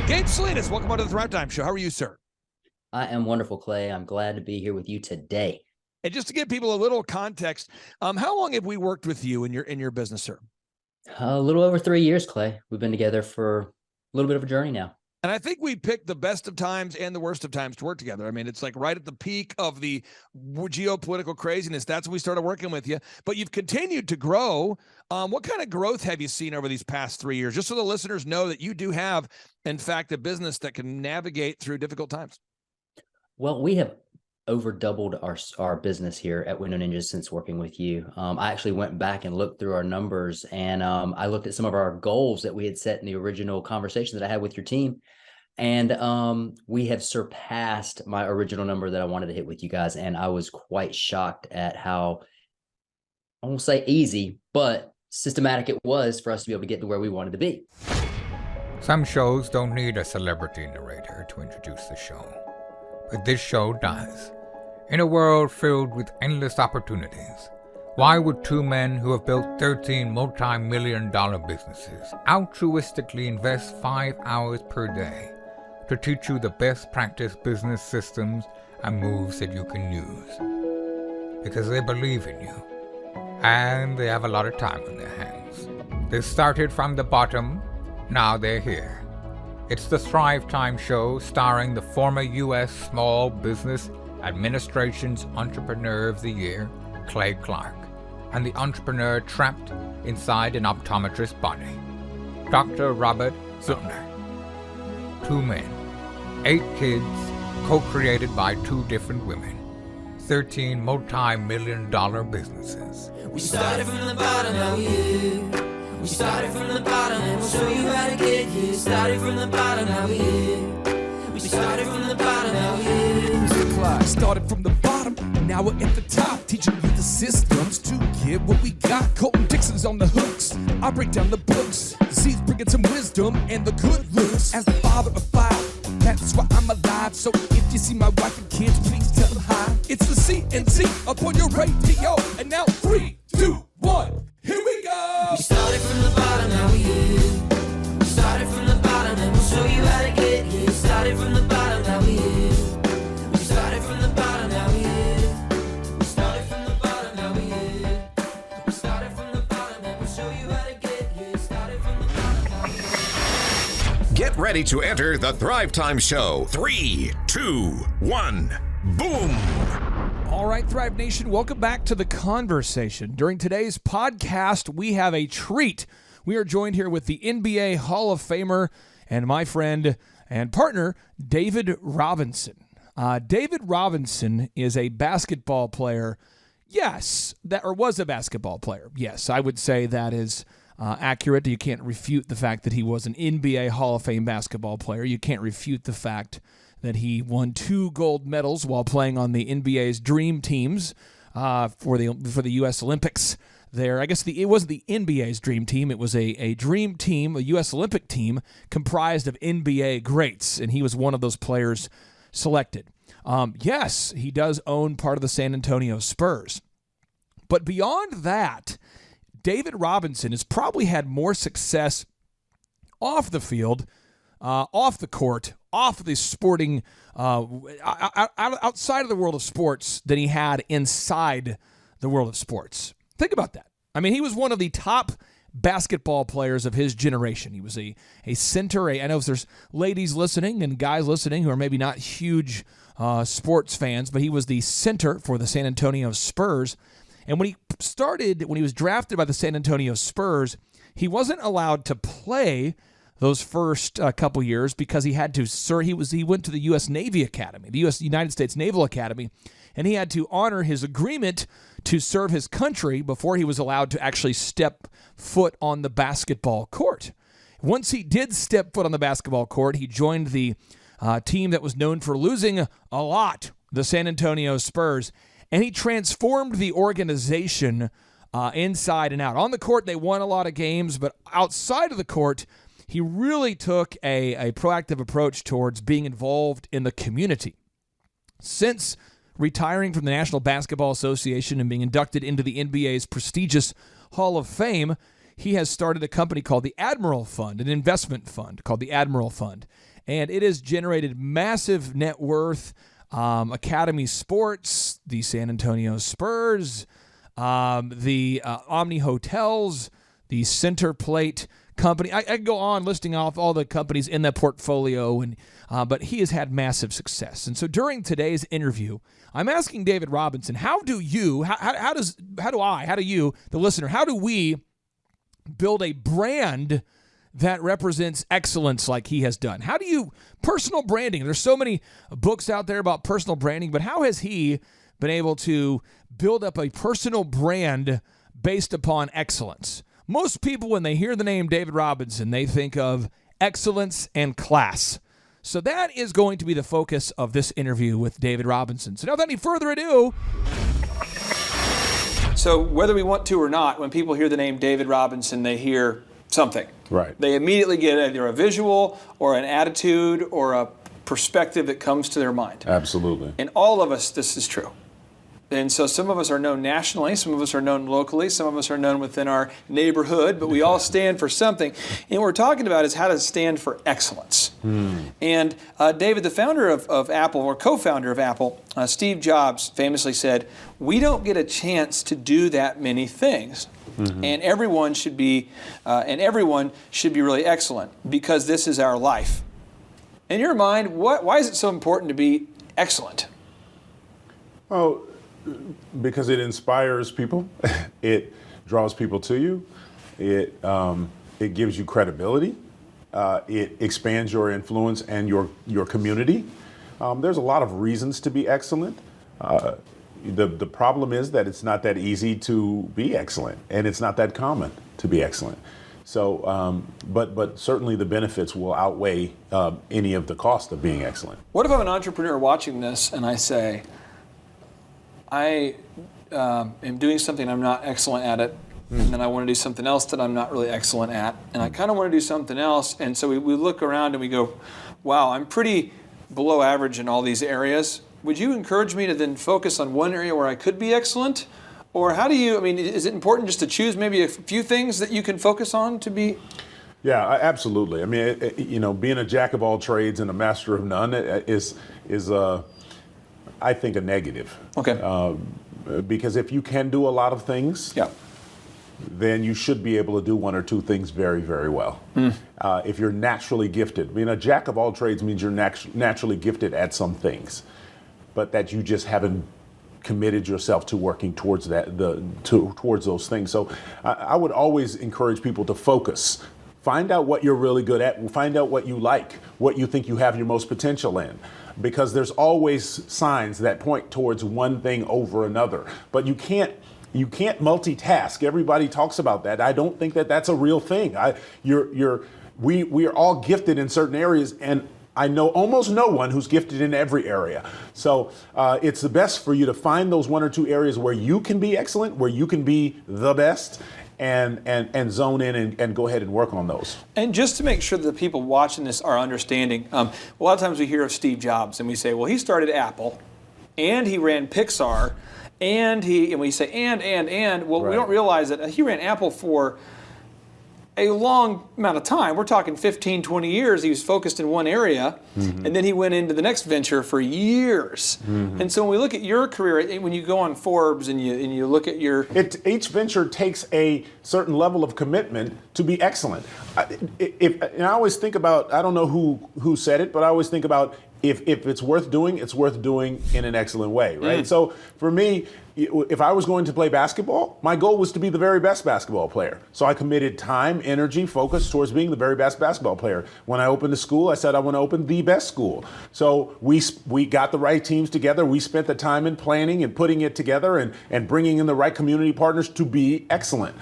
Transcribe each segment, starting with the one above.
Gabe Salinas, welcome on to the Thrive Time Show. How are you, sir? I am wonderful, Clay. I'm glad to be here with you today. And just to give people a little context, how long have we worked with you in your business, sir? A little over 3 years, Clay. We've been together for a little bit of a journey now. And I think we picked the best of times and the worst of times to work together. I mean, it's like right at the peak of the geopolitical craziness. That's when we started working with you. But you've continued to grow. What kind of growth have you seen over these past 3 years? Just so the listeners know that you do have, in fact, a business that can navigate through difficult times. Well, we have over doubled our business here at Window Ninjas since working with you. I actually went back and looked through our numbers, and I looked at some of our goals that we had set in the original conversation that I had with your team. And we have surpassed my original number that I wanted to hit with you guys. And I was quite shocked at how, I won't say easy, but systematic it was for us to be able to get to where we wanted to be. Some shows don't need a celebrity narrator to introduce the show, but this show does. In a world filled with endless opportunities, why would two men who have built 13 multi-million-dollar businesses altruistically invest 5 hours per day to teach you the best practice business systems and moves that you can use? Because they believe in you, and they have a lot of time on their hands. They started from the bottom, now they're here. It's the Thrive Time Show, starring the former U.S. Small Business Administration's Entrepreneur of the Year, Clay Clark, and the entrepreneur trapped inside an optometrist's body, Dr. Robert Zillner. 2 men, 8 kids, co-created by 2 different women, 13 multi-million-dollar businesses. We started from the bottom, now we're here. We started from the bottom, and we'll show you how to get here. Started from the bottom, now we're here. We started from the bottom, now we're here. Started from the bottom, and now we're at the top, teaching you the systems to get what we got. Colton Dixon's on the hooks, I break down the books. The seeds bringing some wisdom and the good looks. As the father of 5, that's why I'm alive. So if you see my wife and kids, please tell them hi. It's the CNC up on your radio, and now 3, 2, 1, here we go. We started from the bottom, now we're here. We started from the bottom, and we'll show you how to get here. Started from the bottom, now we're here. We started from the bottom, now we're here. We started from the bottom, now we're here. We started from the bottom, and we'll show you how to get here. Started from the bottom, now we're here. Get ready to enter the Thrive Time Show. 3, 2, 1, boom! All right, Thrive Nation, welcome back to the conversation. During today's podcast, we have a treat. We are joined here with the NBA Hall of Famer and my friend and partner, David Robinson. David Robinson is a basketball player. Yes, was a basketball player. Yes, I would say that is accurate. You can't refute the fact that he was an NBA Hall of Fame basketball player. You can't refute the fact that he won 2 gold medals while playing on the NBA's dream teams for the U.S. Olympics there. I guess it wasn't the NBA's dream team. It was a dream team, a U.S. Olympic team comprised of NBA greats, and he was one of those players selected. Yes, he does own part of the San Antonio Spurs. But beyond that, David Robinson has probably had more success off the field, off the court, off the sporting, outside of the world of sports than he had inside the world of sports. Think about that. I mean, he was one of the top basketball players of his generation. He was a center. I know if there's ladies listening and guys listening who are maybe not huge sports fans, but he was the center for the San Antonio Spurs. And when he was drafted by the San Antonio Spurs, he wasn't allowed to play those first couple years because he had to, he went to the U.S. Navy Academy, the United States Naval Academy, and he had to honor his agreement to serve his country before he was allowed to actually step foot on the basketball court. Once he did step foot on the basketball court, he joined the team that was known for losing a lot, the San Antonio Spurs, and he transformed the organization inside and out. On the court, they won a lot of games, but outside of the court, he really took a proactive approach towards being involved in the community. Since retiring from the National Basketball Association and being inducted into the NBA's prestigious Hall of Fame, he has started a company called the Admiral Fund, an investment fund called the Admiral Fund. and it has generated massive net worth. Academy Sports, the San Antonio Spurs, the Omni Hotels, the Center Plate Company. I could go on listing off all the companies in that portfolio, and but he has had massive success. And so during today's interview, I'm asking David Robinson, how do you, the listener, how do we build a brand that represents excellence like he has done? How do you, personal branding, there's so many books out there about personal branding, but how has he been able to build up a personal brand based upon excellence? Most people, when they hear the name David Robinson, they think of excellence and class. So that is going to be the focus of this interview with David Robinson. So now, without any further ado. So whether we want to or not, when people hear the name David Robinson, they hear something. Right. They immediately get either a visual or an attitude or a perspective that comes to their mind. Absolutely. And all of us, this is true. And so some of us are known nationally, some of us are known locally, some of us are known within our neighborhood, but we all stand for something. And what we're talking about is how to stand for excellence. And David, the founder of Apple, or co-founder of Apple, Steve Jobs, famously said, "We don't get a chance to do that many things. And everyone should be really excellent because this is our life." In your mind, why is it so important to be excellent? Well, because it inspires people, it draws people to you, it gives you credibility, it expands your influence and your community. There's a lot of reasons to be excellent. The problem is that it's not that easy to be excellent, and it's not that common to be excellent. So, but certainly the benefits will outweigh any of the cost of being excellent. What if I'm an entrepreneur watching this and I say, I am doing something I'm not excellent at it, and then I want to do something else that I'm not really excellent at, and I kind of want to do something else, and so we look around and we go, wow, I'm pretty below average in all these areas. Would you encourage me to then focus on one area where I could be excellent? Or how do you, is it important just to choose maybe a few things that you can focus on to be? Yeah, absolutely. I mean, being a jack of all trades and a master of none is I think, a negative. Okay. Because if you can do a lot of things, yeah, then you should be able to do one or two things very, very well. If you're naturally gifted, a jack of all trades means you're naturally gifted at some things, but that you just haven't committed yourself to working towards towards those things. So I would always encourage people to focus. Find out what you're really good at. Find out what you like, what you think you have your most potential in. Because there's always signs that point towards one thing over another. But you can't multitask. Everybody talks about that. I don't think that that's a real thing. We are all gifted in certain areas, and I know almost no one who's gifted in every area. So it's the best for you to find those one or two areas where you can be excellent, where you can be the best, and zone in and go ahead and work on those. And just to make sure that the people watching this are understanding, a lot of times we hear of Steve Jobs and we say, well, he started Apple and he ran Pixar and we say well, right. We don't realize that he ran Apple for a long amount of time. We're talking 15, 20 years. He was focused in one area, and then he went into the next venture for years. And so when we look at your career, when you go on Forbes and you look at each venture takes a certain level of commitment to be excellent. And I always think about, I don't know who said it, but I always think about if it's worth doing in an excellent way, right? So for me, if I was going to play basketball, my goal was to be the very best basketball player. So I committed time, energy, focus towards being the very best basketball player. When I opened a school, I said I want to open the best school. So we got the right teams together. We spent the time in planning and putting it together and bringing in the right community partners to be excellent.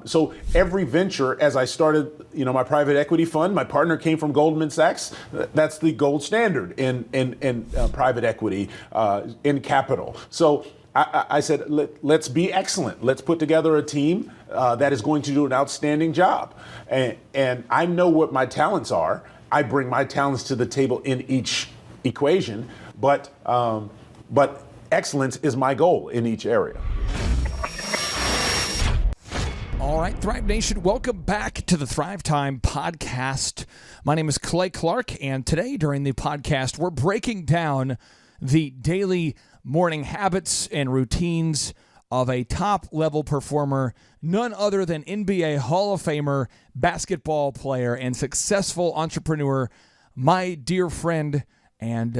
So every venture, as I started, my private equity fund, my partner came from Goldman Sachs. That's the gold standard in private equity, in capital. So I said, let's be excellent. Let's put together a team that is going to do an outstanding job. And I know what my talents are. I bring my talents to the table in each equation, but excellence is my goal in each area. All right, Thrive Nation, welcome back to the Thrive Time podcast. My name is Clay Clark, and today during the podcast, we're breaking down the daily morning habits and routines of a top-level performer, none other than NBA Hall of Famer, basketball player, and successful entrepreneur, my dear friend and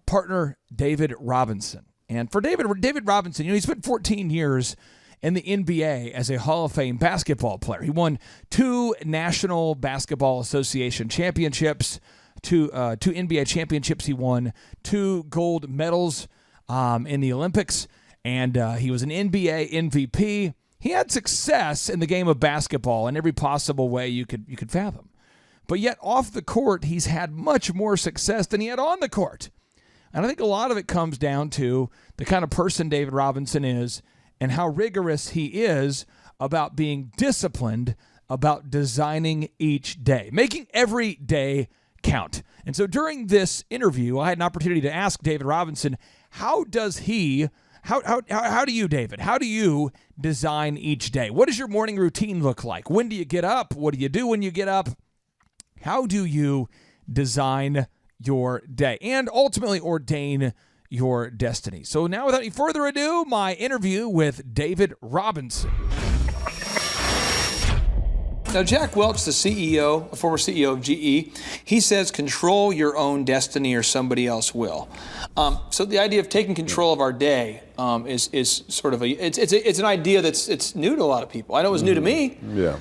partner, David Robinson. And for David Robinson, he spent 14 years in the NBA as a Hall of Fame basketball player. He won 2 National Basketball Association championships, 2 NBA championships he won, 2 gold medals in the Olympics, and he was an NBA MVP. He had success in the game of basketball in every possible way you could fathom. But yet off the court, he's had much more success than he had on the court. And I think a lot of it comes down to the kind of person David Robinson is and how rigorous he is about being disciplined, about designing each day, making every day count. And so during this interview, I had an opportunity to ask David Robinson, how do you, David, how do you design each day? What does your morning routine look like? When do you get up? What do you do when you get up? How do you design your day and ultimately ordain your destiny? So now, without any further ado, my interview with David Robinson. Now, Jack Welch, the CEO, a former CEO of GE, he says control your own destiny or somebody else will. So the idea of taking control of our day is sort of it's an idea it's new to a lot of people. I know it was new to me. Yeah.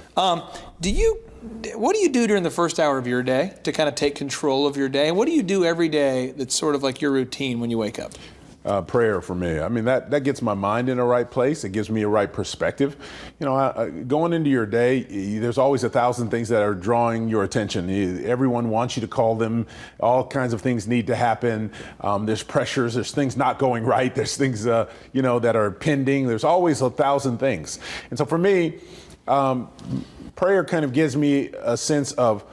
What do you do during the first hour of your day to kind of take control of your day? And what do you do every day that's sort of like your routine when you wake up? Prayer for me. I mean, that gets my mind in the right place. It gives me a right perspective. You know, going into your day, there's always 1,000 things that are drawing your attention. Everyone wants you to call them. All kinds of things need to happen. There's pressures. There's things not going right. There's things, that are pending. There's always 1,000 things. And so for me, prayer kind of gives me a sense of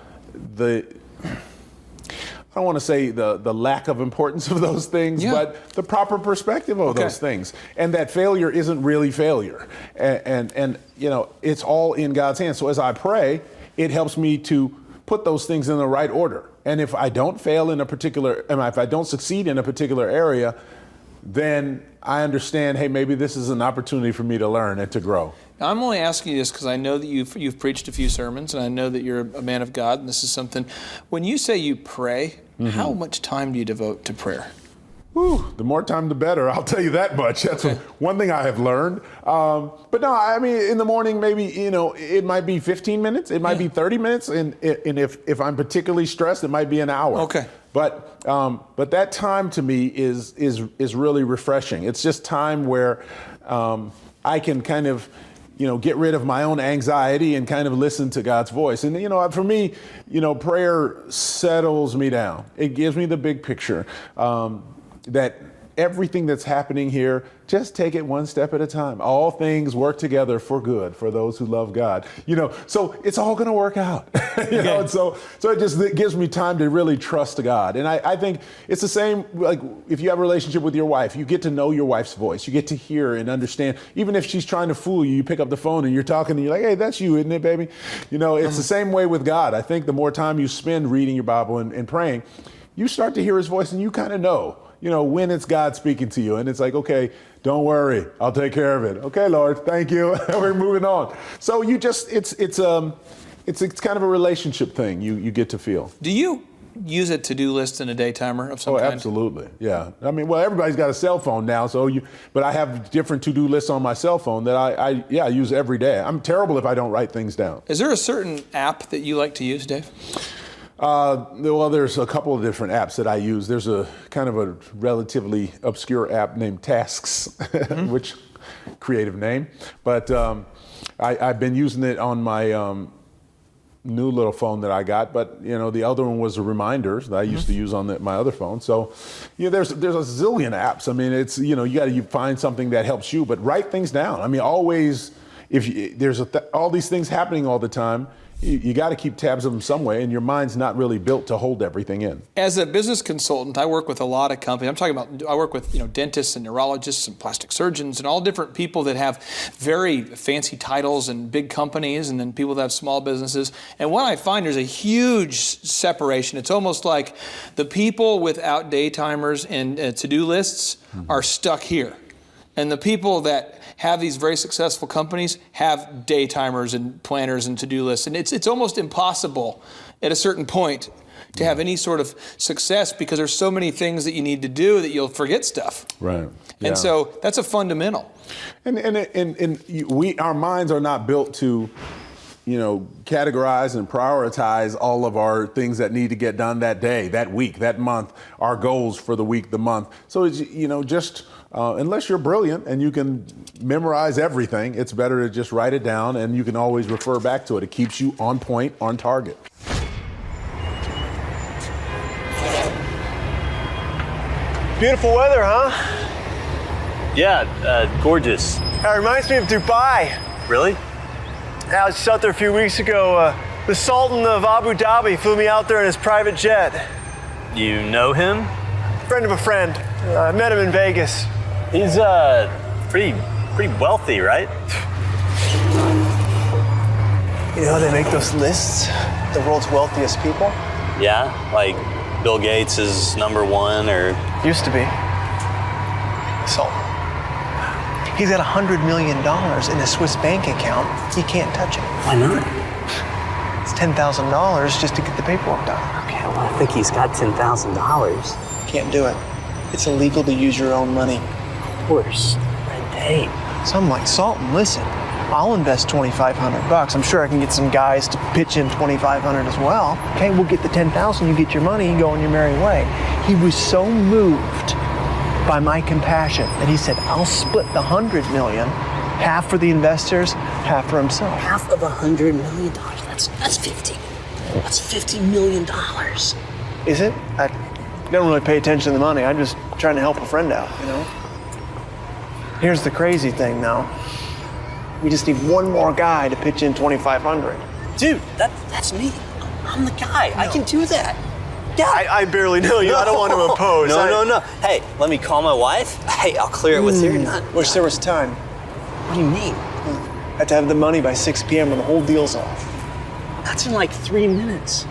I don't want to say the lack of importance of those things, but the proper perspective of those things. And that failure isn't really failure. And it's all in God's hands. So as I pray, it helps me to put those things in the right order. And if I don't fail in if I don't succeed in a particular area, then I understand, hey, maybe this is an opportunity for me to learn and to grow. Now, I'm only asking you this because I know that you've preached a few sermons, and I know that you're a man of God, and this is something. When you say you pray, how much time do you devote to prayer? The more time, the better. I'll tell you that much. That's one thing I have learned. But no, I mean, in the morning, maybe, it might be 15 minutes. It might be 30 minutes. And if I'm particularly stressed, it might be an hour. Okay. But that time to me is really refreshing. It's just time where I can kind of, get rid of my own anxiety and kind of listen to God's voice. And, for me, prayer settles me down. It gives me the big picture. That everything that's happening here, just take it one step at a time. All things work together for good for those who love God. So it's all going to work out. And so it gives me time to really trust God. And I think it's the same, like if you have a relationship with your wife, you get to know your wife's voice. You get to hear and understand. Even if she's trying to fool you, you pick up the phone and you're talking and you're like, hey, that's you, isn't it, baby? It's the same way with God. I think the more time you spend reading your Bible and praying, you start to hear his voice and you kind of know. When it's God speaking to you, and it's like, okay, don't worry, I'll take care of it. Okay, Lord, thank you. We're moving on. So it's kind of a relationship thing you get to feel. Do you use a to-do list and a day timer of some kind? Oh, absolutely. Yeah. I mean, well, everybody's got a cell phone now, but I have different to-do lists on my cell phone that I use every day. I'm terrible if I don't write things down. Is there a certain app that you like to use, Dave? Well, there's a couple of different apps that I use. There's a kind of a relatively obscure app named Tasks, which creative name. But I've been using it on my new little phone that I got. But the other one was a Reminders that I used to use on my other phone. So there's a zillion apps. I mean, it's you got to find something that helps you, but write things down. I mean, always there's all these things happening all the time. you got to keep tabs of them some way, and your mind's not really built to hold everything in. As a business consultant, I work with a lot of companies. I work with dentists and neurologists and plastic surgeons and all different people that have very fancy titles and big companies, and then people that have small businesses. And what I find, there's a huge separation. It's almost like the people without day timers and to-do lists are stuck here. And the people that have these very successful companies have day timers and planners and to-do lists. And it's almost impossible at a certain point to have any sort of success because there's so many things that you need to do that you'll forget stuff. Right. Yeah. And so that's a fundamental. And our minds are not built to, categorize and prioritize all of our things that need to get done that day, that week, that month, our goals for the week, the month. So it's, unless you're brilliant and you can memorize everything, it's better to just write it down, and you can always refer back to it. It keeps you on point, on target. Beautiful weather, huh? Yeah, gorgeous. That reminds me of Dubai. Really? I was just out there a few weeks ago. The Sultan of Abu Dhabi flew me out there in his private jet. You know him? Friend of a friend. I met him in Vegas. He's pretty wealthy, right? You know how they make those lists? The world's wealthiest people? Yeah, like Bill Gates is #1 or... Used to be. Sultan. He's got $100 million in a Swiss bank account. He can't touch it. Why not? It's $10,000 just to get the paperwork done. Okay, well, I think he's got $10,000. Can't do it. It's illegal to use your own money. Of course. Red tape. So I'm like, Sultan, listen, I'll invest $2,500. I'm sure I can get some guys to pitch in $2,500 as well. Okay, we'll get the $10,000, you get your money, you go on your merry way. He was so moved by my compassion that he said, I'll split the $100 million, half for the investors, half for himself. Half of $100 million. That's $50 million. Is it? I don't really pay attention to the money. I'm just trying to help a friend out, Here's the crazy thing, though. We just need one more guy to pitch in $2,500. Dude, that's me. I'm the guy. No. I can do that. Yeah. I barely know you. No. I don't want to oppose. No. Hey, let me call my wife. Hey, I'll clear it with her. Wish there was time. What do you mean? I have to have the money by 6 p.m. when the whole deal's off. That's in like 3 minutes.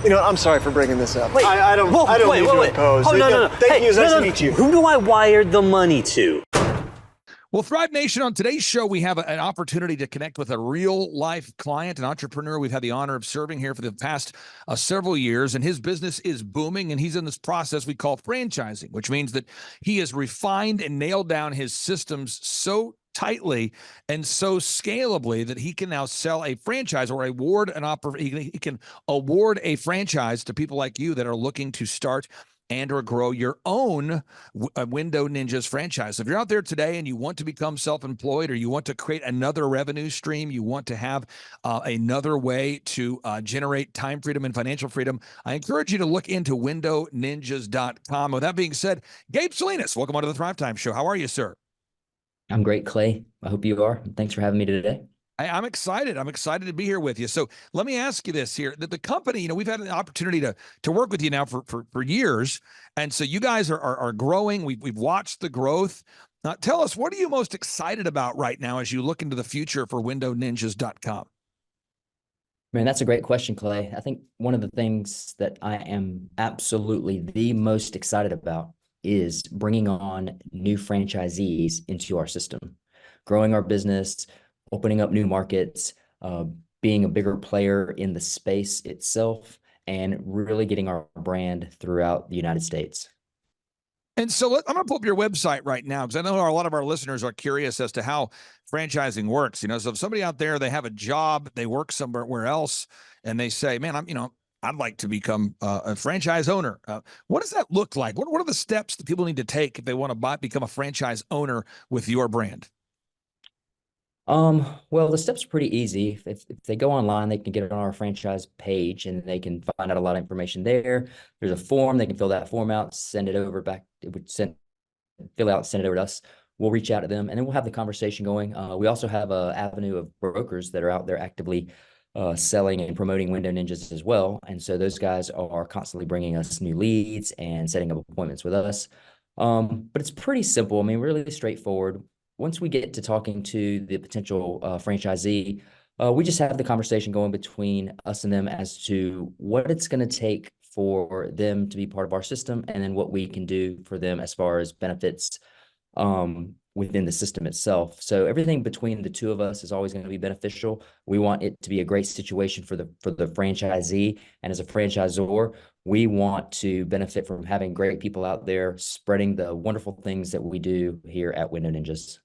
I'm sorry for bringing this up. Wait, I don't mean to oppose. Oh, no. Thank you. It's nice to meet you. Who do I wire the money to? Well, Thrive Nation, on today's show, we have an opportunity to connect with a real-life client, an entrepreneur we've had the honor of serving here for the past several years, and his business is booming, and he's in this process we call franchising, which means that he has refined and nailed down his systems so tightly and so scalably that he can now sell a franchise or award he can award a franchise to people like you that are looking to start and or grow your own Window Ninjas franchise. If you're out there today and you want to become self-employed, or you want to create another revenue stream, you want to have another way to generate time freedom and financial freedom, I encourage you to look into windowninjas.com. With that being said, Gabe Salinas, welcome onto the Thrive Time Show. How are you, sir? I'm great, Clay. I hope you are. Thanks for having me today. I'm excited. I'm excited to be here with you. So let me ask you this here, that the company, we've had an opportunity to work with you now for years. And so you guys are growing. We've watched the growth. Tell us, what are you most excited about right now as you look into the future for windowninjas.com? Man, that's a great question, Clay. I think one of the things that I am absolutely the most excited about is bringing on new franchisees into our system, growing our business, opening up new markets, being a bigger player in the space itself, and really getting our brand throughout the United States. And so I'm going to pull up your website right now, because I know a lot of our listeners are curious as to how franchising works. So if somebody out there, they have a job, they work somewhere else, and they say, man, I'd like to become a franchise owner. What does that look like? What are the steps that people need to take if they want to become a franchise owner with your brand? Well, the steps are pretty easy. If they go online, they can get it on our franchise page, and they can find out a lot of information there. There's a form. They can fill that form out, send it over back. Fill out, send it over to us. we'll reach out to them, and then we'll have the conversation going. We also have an avenue of brokers that are out there actively selling and promoting Window Ninjas as well. And so those guys are constantly bringing us new leads and setting up appointments with us. But it's pretty simple. I mean, really straightforward. Once we get to talking to the potential franchisee, we just have the conversation going between us and them as to what it's going to take for them to be part of our system, and then what we can do for them as far as benefits within the system itself. So everything between the two of us is always going to be beneficial. We want it to be a great situation for the franchisee, and as a franchisor, we want to benefit from having great people out there spreading the wonderful things that we do here at Window Ninjas.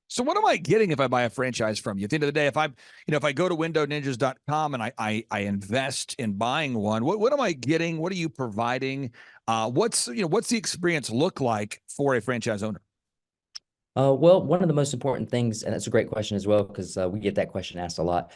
So what am I getting if I buy a franchise from you? At the end of the day, if I go to windowninjas.com and I invest in buying one, what am I getting? What are you providing? What's the experience look like for a franchise owner? Well, one of the most important things, and that's a great question as well, because we get that question asked a lot.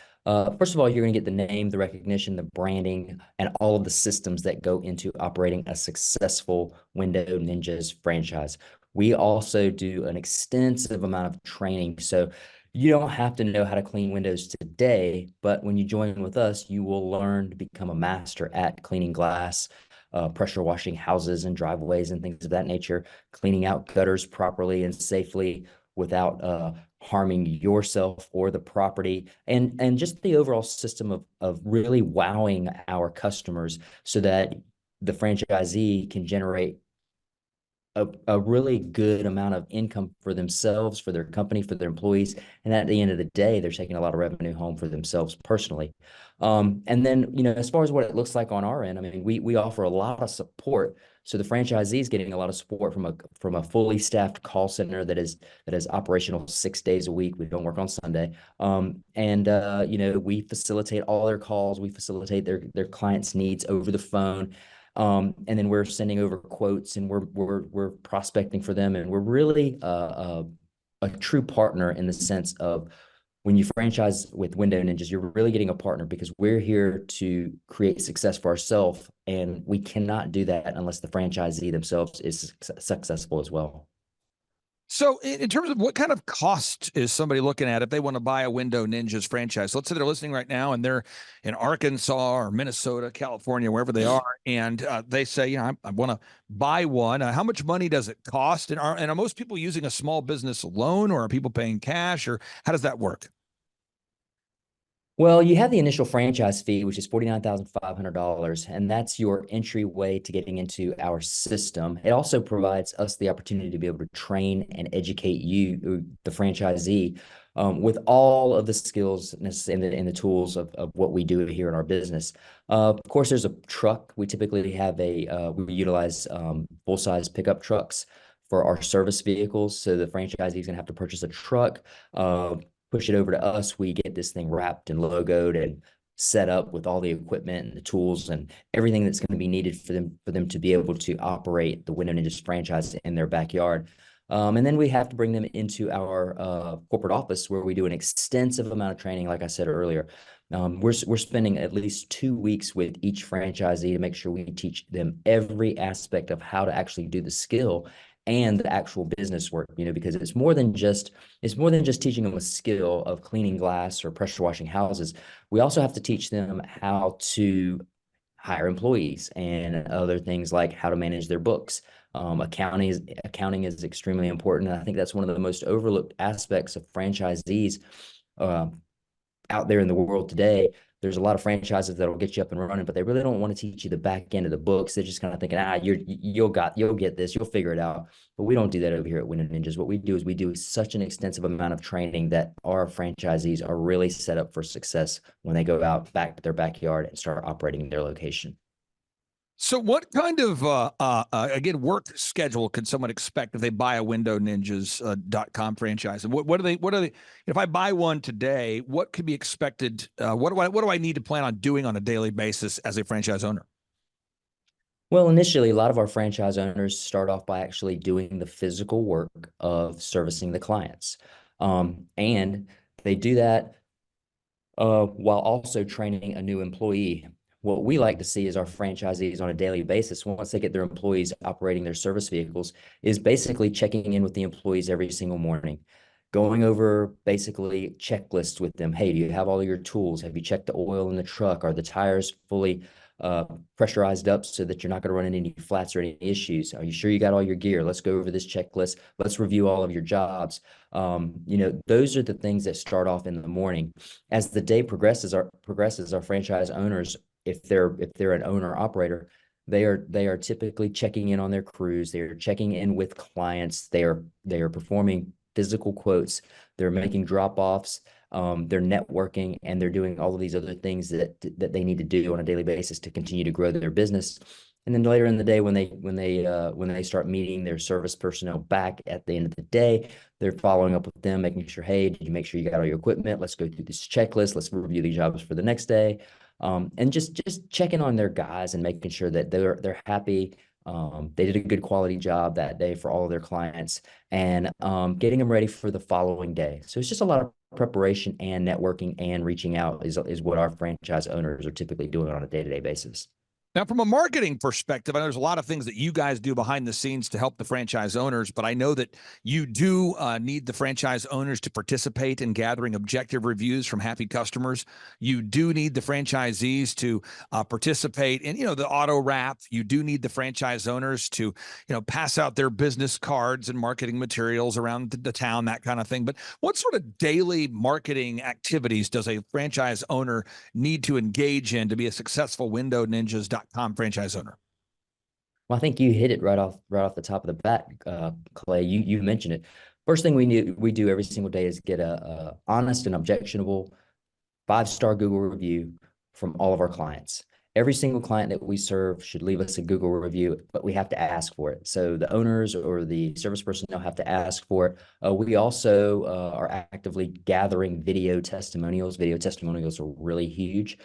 First of all, you're going to get the name, the recognition, the branding, and all of the systems that go into operating a successful Window Ninjas franchise. We also do an extensive amount of training. So you don't have to know how to clean windows today, but when you join with us, you will learn to become a master at cleaning glass, pressure washing houses and driveways and things of that nature, cleaning out gutters properly and safely without harming yourself or the property, and just the overall system of really wowing our customers so that the franchisee can generate a really good amount of income for themselves, for their company, for their employees. And at the end of the day, they're taking a lot of revenue home for themselves personally. And then, as far as what it looks like on our end, I mean, we offer a lot of support. So the franchisee is getting a lot of support from a fully staffed call center that is operational 6 days a week. We don't work on Sunday. We facilitate all their calls. We facilitate their clients' needs over the phone. And then we're sending over quotes, and we're prospecting for them, and we're really a true partner in the sense of when you franchise with Window Ninjas, you're really getting a partner, because we're here to create success for ourselves, and we cannot do that unless the franchisee themselves is successful as well. So in terms of what kind of cost is somebody looking at if they want to buy a Window Ninjas franchise? Let's say they're listening right now and they're in Arkansas or Minnesota, California, wherever they are, and they say, I want to buy one. How much money does it cost? And are most people using a small business loan, or are people paying cash, or how does that work? Well, you have the initial franchise fee, which is $49,500, and that's your entryway to getting into our system. It also provides us the opportunity to be able to train and educate you, the franchisee, with all of the skills and the tools of what we do here in our business. Of course, there's a truck. We typically have we utilize full-size pickup trucks for our service vehicles. So the franchisee is going to have to purchase a truck, push it over to us. We get this thing wrapped and logoed and set up with all the equipment and the tools and everything that's going to be needed for them to be able to operate the Window Ninjas franchise in their backyard. And then we have to bring them into our corporate office, where we do an extensive amount of training, like I said earlier. We're spending at least 2 weeks with each franchisee to make sure we teach them every aspect of how to actually do the skill and the actual business work, because it's more than just teaching them a skill of cleaning glass or pressure washing houses. We also have to teach them how to hire employees and other things like how to manage their books. Accounting is extremely important. And I think that's one of the most overlooked aspects of franchisees out there in the world today. There's a lot of franchises that'll get you up and running, but they really don't want to teach you the back end of the books. They're just kind of thinking, you'll get this, you'll figure it out. But we don't do that over here at Window Ninjas. What we do is we do such an extensive amount of training that our franchisees are really set up for success when they go out back to their backyard and start operating their location. So what kind of, again, work schedule can someone expect if they buy a windowninjas.com franchise? And what are they, if I buy one today, what could be expected? What do I need to plan on doing on a daily basis as a franchise owner? Well, initially, a lot of our franchise owners start off by actually doing the physical work of servicing the clients. And they do that while also training a new employee. what we like to see is our franchisees on a daily basis, once they get their employees operating their service vehicles, is basically checking in with the employees every single morning, going over basically checklists with them. Hey, do you have all your tools? Have you checked the oil in the truck? Are the tires fully pressurized up so that you're not going to run into any flats or any issues? Are you sure you got all your gear? Let's go over this checklist. Let's review all of your jobs. Those are the things that start off in the morning. As the day progresses, our franchise owners, if they're an owner operator, they are typically checking in on their crews. They are checking in with clients. They are performing physical quotes. They're making drop-offs. They're networking, and they're doing all of these other things that they need to do on a daily basis to continue to grow their business. And then later in the day, when they start meeting their service personnel back at the end of the day, they're following up with them, making sure, hey, did you make sure you got all your equipment? Let's go through this checklist. Let's review the jobs for the next day. And just checking on their guys and making sure that they're happy. They did a good quality job that day for all of their clients, and getting them ready for the following day. So it's just a lot of preparation and networking and reaching out is what our franchise owners are typically doing on a day-to-day basis. Now, from a marketing perspective, I know there's a lot of things that you guys do behind the scenes to help the franchise owners, but I know that you do need the franchise owners to participate in gathering objective reviews from happy customers. You do need the franchisees to participate in, the auto wrap. You do need the franchise owners to, pass out their business cards and marketing materials around the town, that kind of thing. But what sort of daily marketing activities does a franchise owner need to engage in to be a successful WindowNinjas.com franchise owner? Well, I think you hit it right off the top of the bat, Clay. You mentioned it. First thing we do every single day is get a honest and objectionable 5-star Google review from all of our clients. Every single client that we serve should leave us a Google review, but we have to ask for it. So the owners or the service personnel have to ask for it. We also are actively gathering video testimonials. Video testimonials are really huge.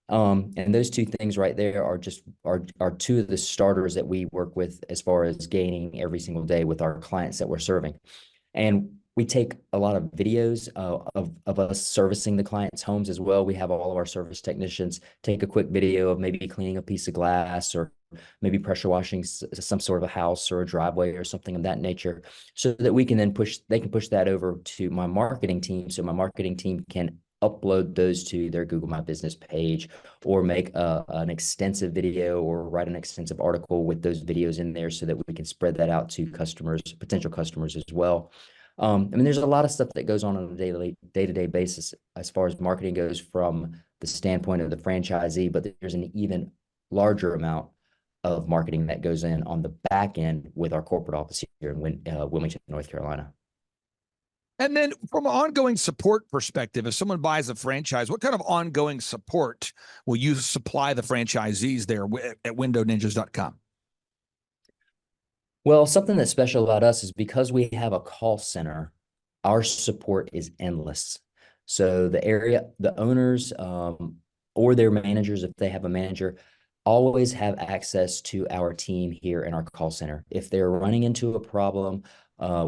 And those two things right there are two of the starters that we work with as far as gaining every single day with our clients that we're serving. And we take a lot of videos of us servicing the clients' homes as well. We have all of our service technicians take a quick video of maybe cleaning a piece of glass or maybe pressure washing some sort of a house or a driveway or something of that nature, so that we can then push that over to my marketing team. So my marketing team can upload those to their Google My Business page, or make an extensive video or write an extensive article with those videos in there so that we can spread that out to potential customers as well. There's a lot of stuff that goes on a day-to-day basis as far as marketing goes from the standpoint of the franchisee, but there's an even larger amount of marketing that goes in on the back end with our corporate office here in Wilmington, North Carolina. And then from an ongoing support perspective, if someone buys a franchise, what kind of ongoing support will you supply the franchisees there at WindowNinjas.com? Well, something that's special about us is because we have a call center, our support is endless. So the owners or their managers, if they have a manager, always have access to our team here in our call center. If they're running into a problem,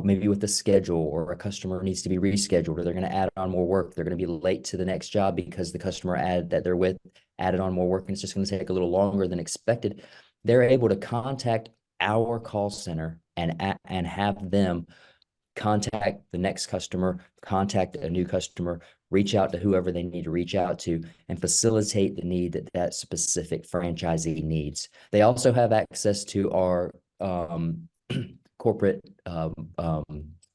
maybe with the schedule, or a customer needs to be rescheduled, or they're going to add on more work, they're going to be late to the next job because the customer that they're with added on more work and it's just going to take a little longer than expected, they're able to contact our call center and have them contact the next customer, contact a new customer, reach out to whoever they need to reach out to, and facilitate the need that specific franchisee needs. They also have access to our corporate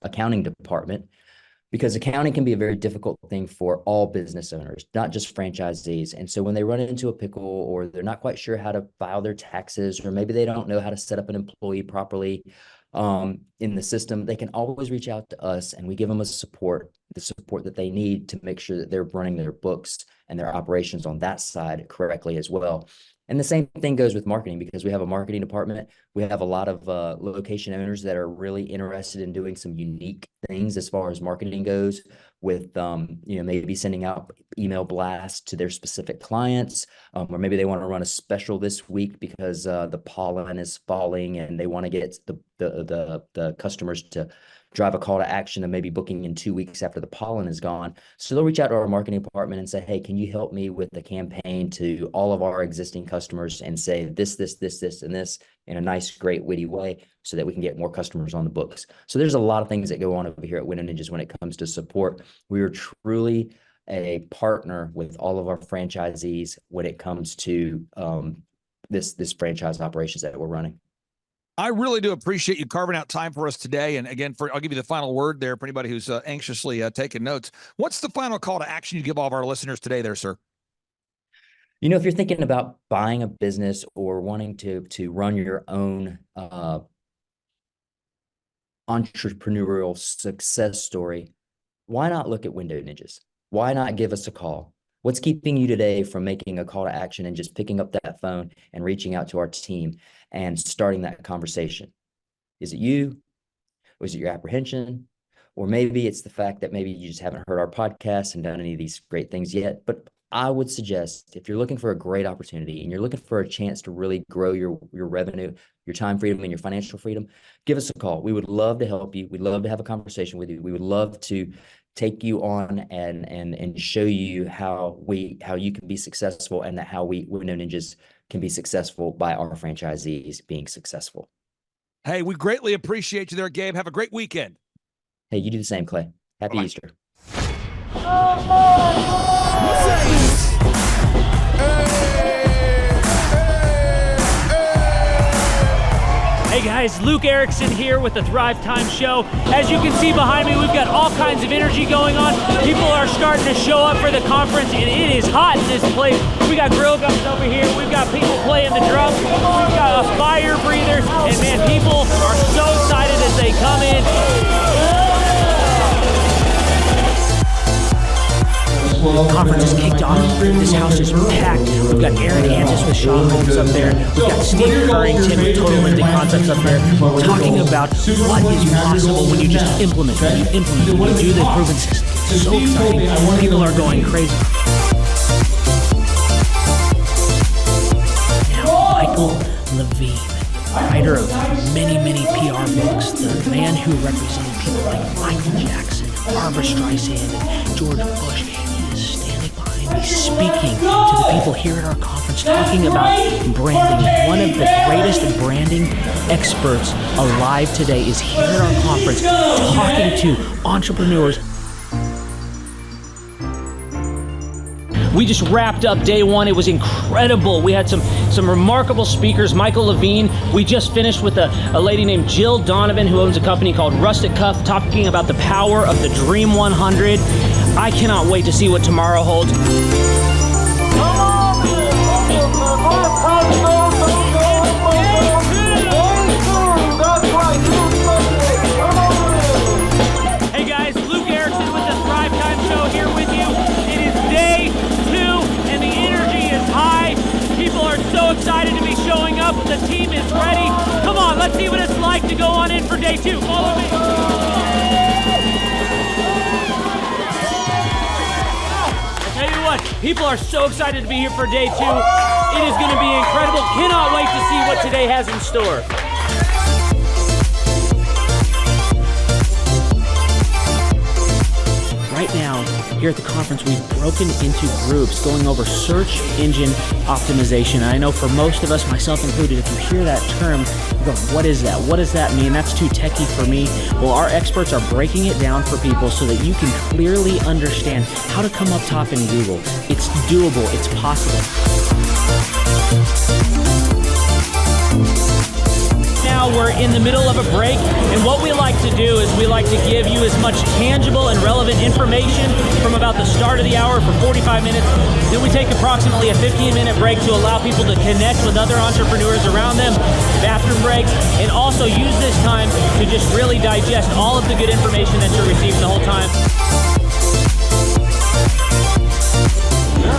accounting department, because accounting can be a very difficult thing for all business owners, not just franchisees. And so when they run into a pickle, or they're not quite sure how to file their taxes, or maybe they don't know how to set up an employee properly in the system, they can always reach out to us, and we give them the support that they need to make sure that they're running their books and their operations on that side correctly as well. And the same thing goes with marketing, because we have a marketing department. We have a lot of location owners that are really interested in doing some unique things as far as marketing goes, with maybe sending out email blasts to their specific clients, or maybe they want to run a special this week because the pollen is falling and they want to get the customers to drive a call to action of maybe booking in 2 weeks after the pollen is gone. So they'll reach out to our marketing department and say, hey, can you help me with the campaign to all of our existing customers and say this, and this in a nice, great, witty way so that we can get more customers on the books. So there's a lot of things that go on over here at Window Ninjas when it comes to support. We are truly a partner with all of our franchisees when it comes to this franchise operations that we're running. I really do appreciate you carving out time for us today. And again, I'll give you the final word there for anybody who's anxiously taking notes. What's the final call to action you give all of our listeners today there, sir? You know, if you're thinking about buying a business or wanting to run your own entrepreneurial success story, why not look at Window Ninjas? Why not give us a call? What's keeping you today from making a call to action and just picking up that phone and reaching out to our team and starting that conversation? Is it you? Or is it your apprehension? Or maybe it's the fact that maybe you just haven't heard our podcast and done any of these great things yet. But I would suggest if you're looking for a great opportunity and you're looking for a chance to really grow your revenue, your time freedom, and your financial freedom, give us a call. We would love to help you. We'd love to have a conversation with you. We would love to take you on and show you how you can be successful, and how Window Ninjas can be successful by our franchisees being successful. Hey, we greatly appreciate you there, Gabe. Have a great weekend. Hey, you do the same, Clay. Happy Easter. Hey guys, Luke Erickson here with the Thrive Time Show. As you can see behind me, we've got all kinds of energy going on. People are starting to show up for the conference, and it is hot in this place. We got grill guns over here. We've got people playing the drums. We've got a fire breather, and man, people are so excited as they come in. Conference is kicked off. This house is packed. We've got Aaron Hansis with Sean Holmes up there. We've got Steve Currington with Total Lending Concepts up there talking about what is possible when you just implement, when you do the proven system. It's so exciting. People are going crazy. Now, Michael Levine, writer of many PR books, the man who represented people like Michael Jackson, Barbara Streisand, and George Bush. He's speaking to the people here at our conference, talking about branding. One of the greatest branding experts alive today is here at our conference, talking to entrepreneurs. We just wrapped up day one. It was incredible. We had some remarkable speakers. Michael Levine. We just finished with a lady named Jill Donovan, who owns a company called Rustic Cuff, talking about the power of the Dream 100. I cannot wait to see what tomorrow holds. Hey guys, Luke Erickson with the Thrive Time Show here with you. It is day 2 and the energy is high. People are so excited to be showing up. The team is ready. Come on, let's see what it's like to go on in for day 2. Follow me. People are so excited to be here for day 2. It is going to be incredible. Cannot wait to see what today has in store. Right now, here at the conference, we've broken into groups going over search engine optimization. And I know for most of us, myself included, if you hear that term, you go, what is that? What does that mean? That's too techie for me. Well, our experts are breaking it down for people so that you can clearly understand how to come up top in Google. It's doable. It's possible. Now we're in the middle of a break, and what we like to do is we like to give you as much tangible and relevant information from about the start of the hour for 45 minutes. Then we take approximately a 15-minute break to allow people to connect with other entrepreneurs around them, bathroom breaks, and also use this time to just really digest all of the good information that you're receiving the whole time.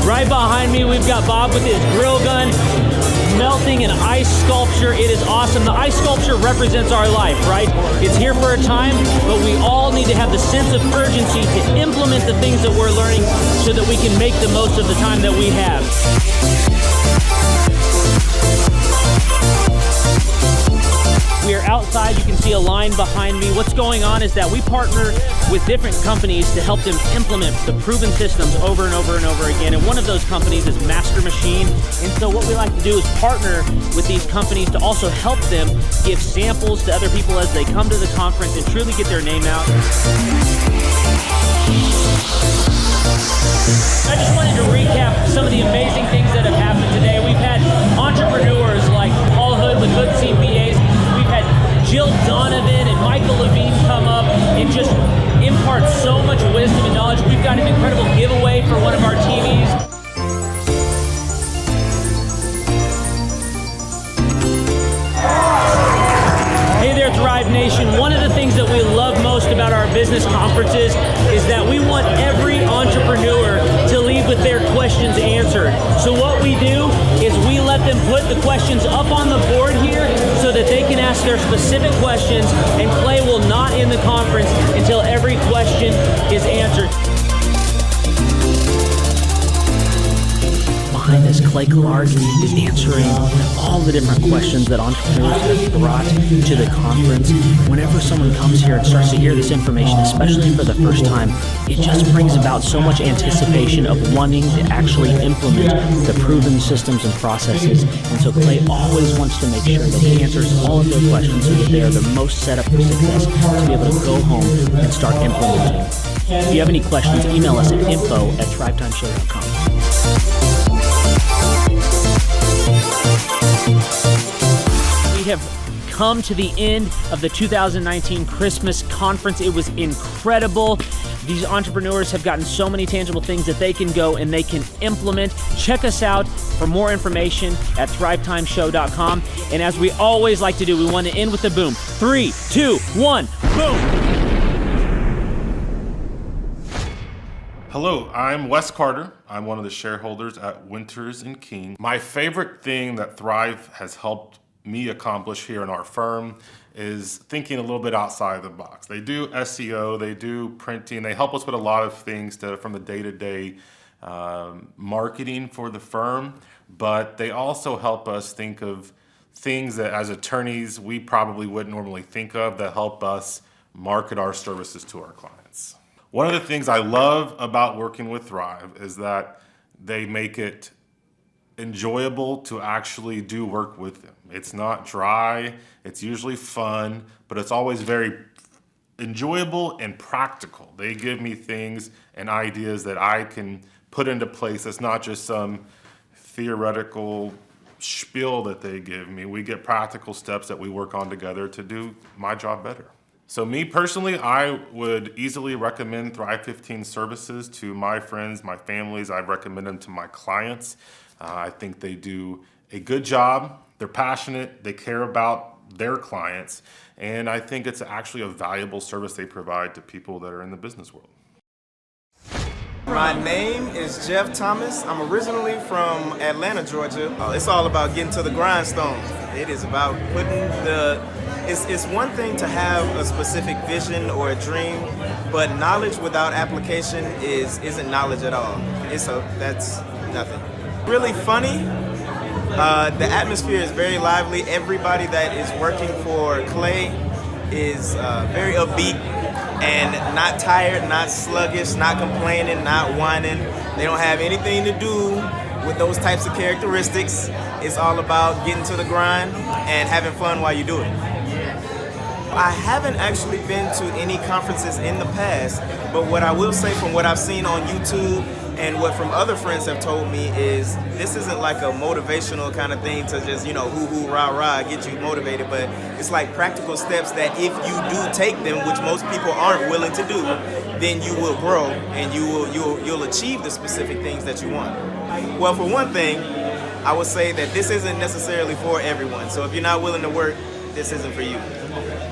Right behind me, we've got Bob with his grill gun, melting an ice sculpture. It is awesome. The ice sculpture represents our life, right? It's here for a time, but we all need to have the sense of urgency to implement the things that we're learning so that we can make the most of the time that we have. We are outside. You can see see a line behind me. What's going on is that we partner with different companies to help them implement the proven systems over and over and over again. And one of those companies is Master Machine. And so what we like to do is partner with these companies to also help them give samples to other people as they come to the conference and truly get their name out. I just wanted to recap some of the amazing things that have happened today. We've had entrepreneurs like Paul Hood with Hood CPAs. We've had Jill Donovan and Michael Levine come up and just impart so much wisdom and knowledge. We've got an incredible giveaway for one of our TVs. Hey there, Thrive Nation. One of the things that we love most about our business conferences is that we want every entrepreneur to leave with their questions answered. So what we do is we let them put the questions up on the board here so that they can ask their specific questions, and Clay will not end the conference until every question is answered. Behind this, Clay Clardy is answering all the different questions that entrepreneurs have brought to the conference. Whenever someone comes here and starts to hear this information, especially for the first time, it just brings about so much anticipation of wanting to actually implement the proven systems and processes. And so Clay always wants to make sure that he answers all of their questions so that they are the most set up for success to be able to go home and start implementing. If you have any questions, email us at info@thrivetimeshow.com. We have come to the end of the 2019 Christmas conference. It was incredible. These entrepreneurs have gotten so many tangible things that they can go and they can implement. Check us out for more information at thrivetimeshow.com. And as we always like to do, we want to end with the boom. 3, 2, 1, boom! Hello, I'm Wes Carter. I'm one of the shareholders at Winters & King. My favorite thing that Thrive has helped me accomplish here in our firm is thinking a little bit outside the box. They do SEO, they do printing, they help us with a lot of things from the day-to-day marketing for the firm, but they also help us think of things that as attorneys we probably wouldn't normally think of that help us market our services to our clients. One of the things I love about working with Thrive is that they make it enjoyable to actually do work with them. It's not dry, it's usually fun, but it's always very enjoyable and practical. They give me things and ideas that I can put into place. It's not just some theoretical spiel that they give me. We get practical steps that we work on together to do my job better. So me personally, I would easily recommend Thrive 15 services to my friends, my families. I recommend them to my clients. I think they do a good job. They're passionate. They care about their clients. And I think it's actually a valuable service they provide to people that are in the business world. My name is Jeff Thomas. I'm originally from Atlanta, Georgia. It's all about getting to the grindstone. It is about putting it's one thing to have a specific vision or a dream, but knowledge without application isn't knowledge at all. That's nothing. Really funny. The atmosphere is very lively. Everybody that is working for Clay is very upbeat and not tired, not sluggish, not complaining, not whining. They don't have anything to do with those types of characteristics. It's all about getting to the grind and having fun while you do it. I haven't actually been to any conferences in the past, but what I will say from what I've seen on YouTube and what from other friends have told me is this isn't like a motivational kind of thing to just, hoo-hoo, rah-rah, get you motivated, but it's like practical steps that if you do take them, which most people aren't willing to do, then you will grow and you'll achieve the specific things that you want. Well, for one thing, I would say that this isn't necessarily for everyone. So if you're not willing to work, this isn't for you.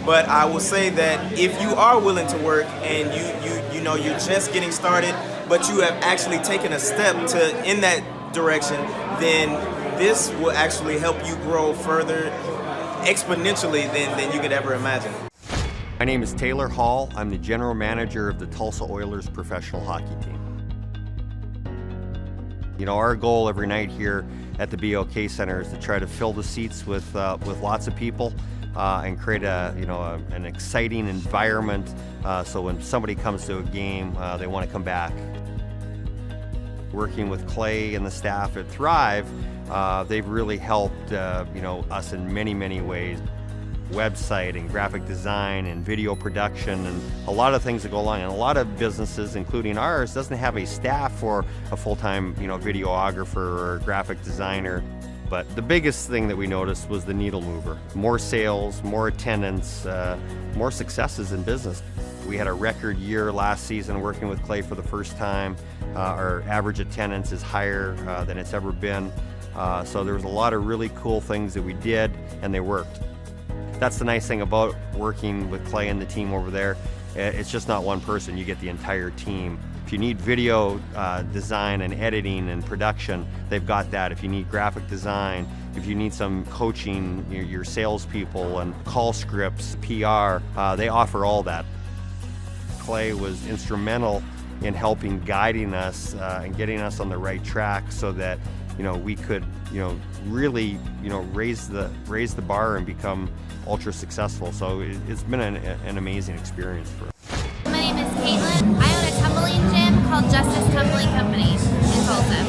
But I will say that if you are willing to work and you're just getting started, but you have actually taken a step in that direction, then this will actually help you grow further exponentially than you could ever imagine. My name is Taylor Hall. I'm the general manager of the Tulsa Oilers professional hockey team. Our goal every night here at the BOK Center is to try to fill the seats with lots of people. and create an exciting environment so when somebody comes to a game, they want to come back. Working with Clay and the staff at Thrive, they've really helped us in many, many ways. Website and graphic design and video production and a lot of things that go along. And a lot of businesses, including ours, doesn't have a staff for a full-time videographer or graphic designer. But the biggest thing that we noticed was the needle mover. More sales, more attendance, more successes in business. We had a record year last season working with Clay for the first time. Our average attendance is higher than it's ever been. So there was a lot of really cool things that we did, and they worked. That's the nice thing about working with Clay and the team over there. It's just not one person, you get the entire team. If you need video design and editing and production, they've got that. If you need graphic design, if you need some coaching, your salespeople and call scripts, PR, they offer all that. Clay was instrumental in helping guiding us and getting us on the right track so that we could really raise the bar and become ultra successful. So it's been an amazing experience for us. My name is Caitlin. I own a tumbling gym called Justice Tumbling Company in Tulsa.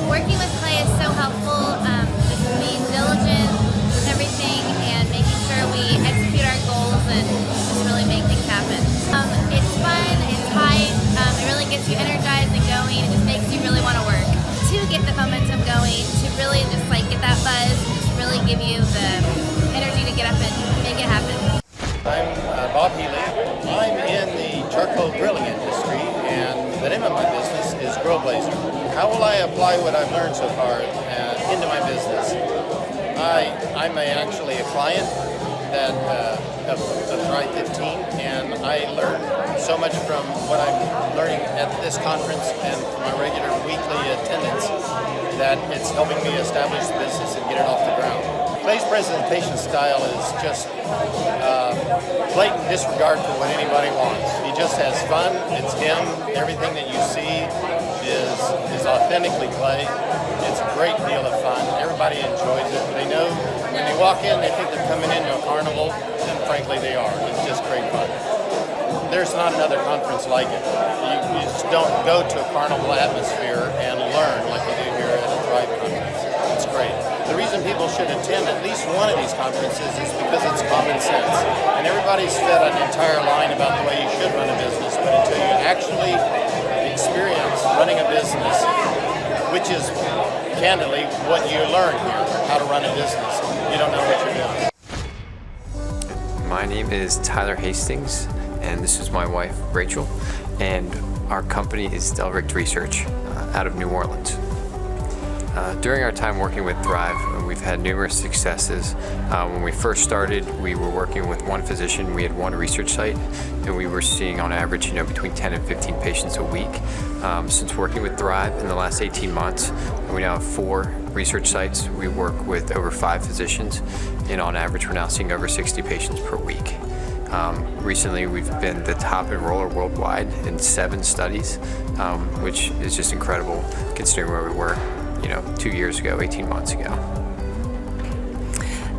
Working with Clay is so helpful, just being diligent with everything and making sure we execute our goals and just really make things happen. It's fun, it's high, it really gets you energized and going, it just makes you really want to work. To get the momentum going, to really just get that buzz, just really give you the energy to get up and make it happen. I'm Bob Healy. I'm in the charcoal grilling industry, and the name of my business is Grill Blazer. How will I apply what I've learned so far into my business? I'm actually a client of Thrive 15, and I learn so much from what I'm learning at this conference and my regular weekly attendance that it's helping me establish the business and get it off the ground. Clay's presentation style is just blatant disregard for what anybody wants. He just has fun, it's him, everything that you see is authentically Clay. It's a great deal of fun, everybody enjoys it. They know when they walk in, they think they're coming into a carnival, and frankly they are. It's just great fun. There's not another conference like it. You just don't go to a carnival atmosphere and learn like you do here at a Thrive conference. It's great. The reason people should attend at least one of these conferences is because it's common sense. And everybody's fed an entire line about the way you should run a business, but until you actually experience running a business, which is candidly what you learn here, how to run a business, you don't know what you're doing. My name is Tyler Hastings, and this is my wife, Rachel, and our company is Delricht Research out of New Orleans. During our time working with Thrive, we've had numerous successes. When we first started, we were working with one physician. We had one research site, and we were seeing on average, between 10 and 15 patients a week. Since working with Thrive in the last 18 months, we now have 4 research sites. We work with over 5 physicians, and on average, we're now seeing over 60 patients per week. Recently, we've been the top enroller worldwide in 7 studies, which is just incredible considering where we were 2 years ago, 18 months ago.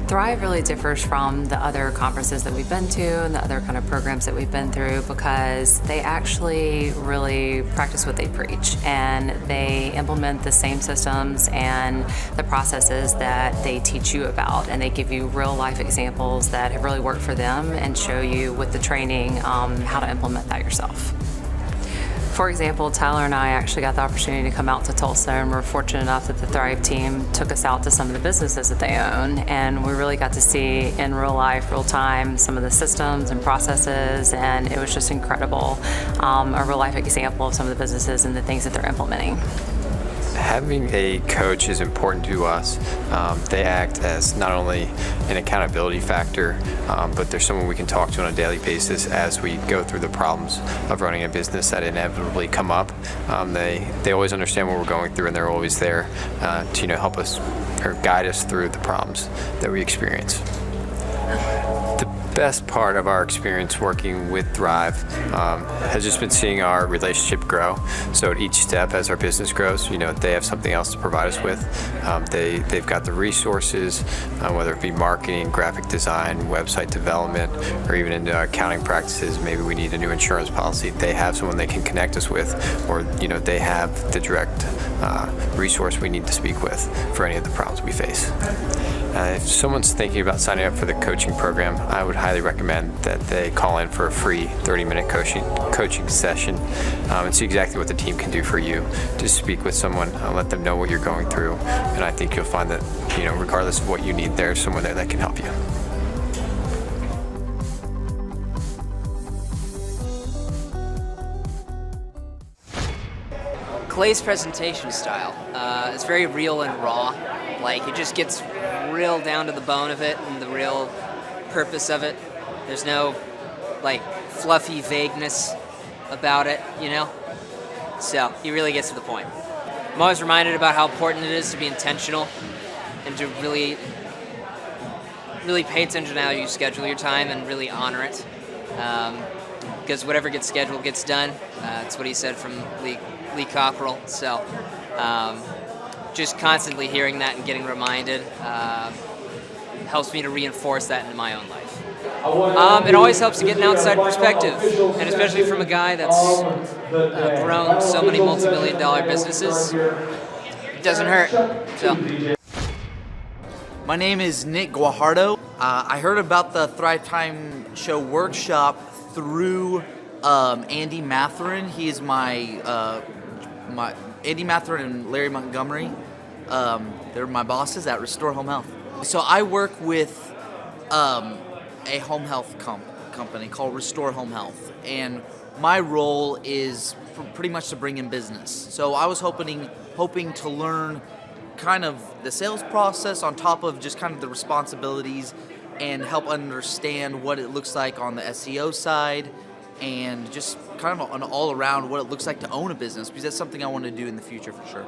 Thrive really differs from the other conferences that we've been to and the other kind of programs that we've been through because they actually really practice what they preach and they implement the same systems and the processes that they teach you about, and they give you real life examples that have really worked for them and show you with the training how to implement that yourself. For example, Tyler and I actually got the opportunity to come out to Tulsa, and we're fortunate enough that the Thrive team took us out to some of the businesses that they own, and we really got to see in real life, real time, some of the systems and processes, and it was just incredible. A real life example of some of the businesses and the things that they're implementing. Having a coach is important to us. They act as not only an accountability factor, but they're someone we can talk to on a daily basis as we go through the problems of running a business that inevitably come up. They always understand what we're going through, and they're always there to help us or guide us through the problems that we experience. The best part of our experience working with Thrive has just been seeing our relationship grow. So at each step as our business grows, they have something else to provide us with. They've got the resources, whether it be marketing, graphic design, website development, or even into accounting practices. Maybe we need a new insurance policy. They have someone they can connect us with, or they have the direct resource we need to speak with for any of the problems we face. If someone's thinking about signing up for the coaching program, I would highly recommend that they call in for a free 30-minute coaching session and see exactly what the team can do for you. Just speak with someone, let them know what you're going through, and I think you'll find that, regardless of what you need, there's someone there that can help you. Clay's presentation style is very real and raw. Like, it just gets real down to the bone of it and the real purpose of it. There's no, fluffy vagueness about it, So, he really gets to the point. I'm always reminded about how important it is to be intentional and to really pay attention to how you schedule your time and really honor it. Because whatever gets scheduled gets done. That's what he said from Lee Cockrell. So, just constantly hearing that and getting reminded helps me to reinforce that into my own life. It always helps to get an outside perspective, and especially from a guy that's grown so many multi-million-dollar businesses. It doesn't hurt. So. My name is Nick Guajardo. I heard about the Thrive Time Show workshop through Andy Matherin. He is my Andy Matherin and Larry Montgomery. They're my bosses at Restore Home Health. So I work with a home health company called Restore Home Health, and my role is pretty much to bring in business. So I was hoping to learn kind of the sales process on top of just kind of the responsibilities, and help understand what it looks like on the SEO side, and just kind of an all-around what it looks like to own a business, because that's something I want to do in the future for sure.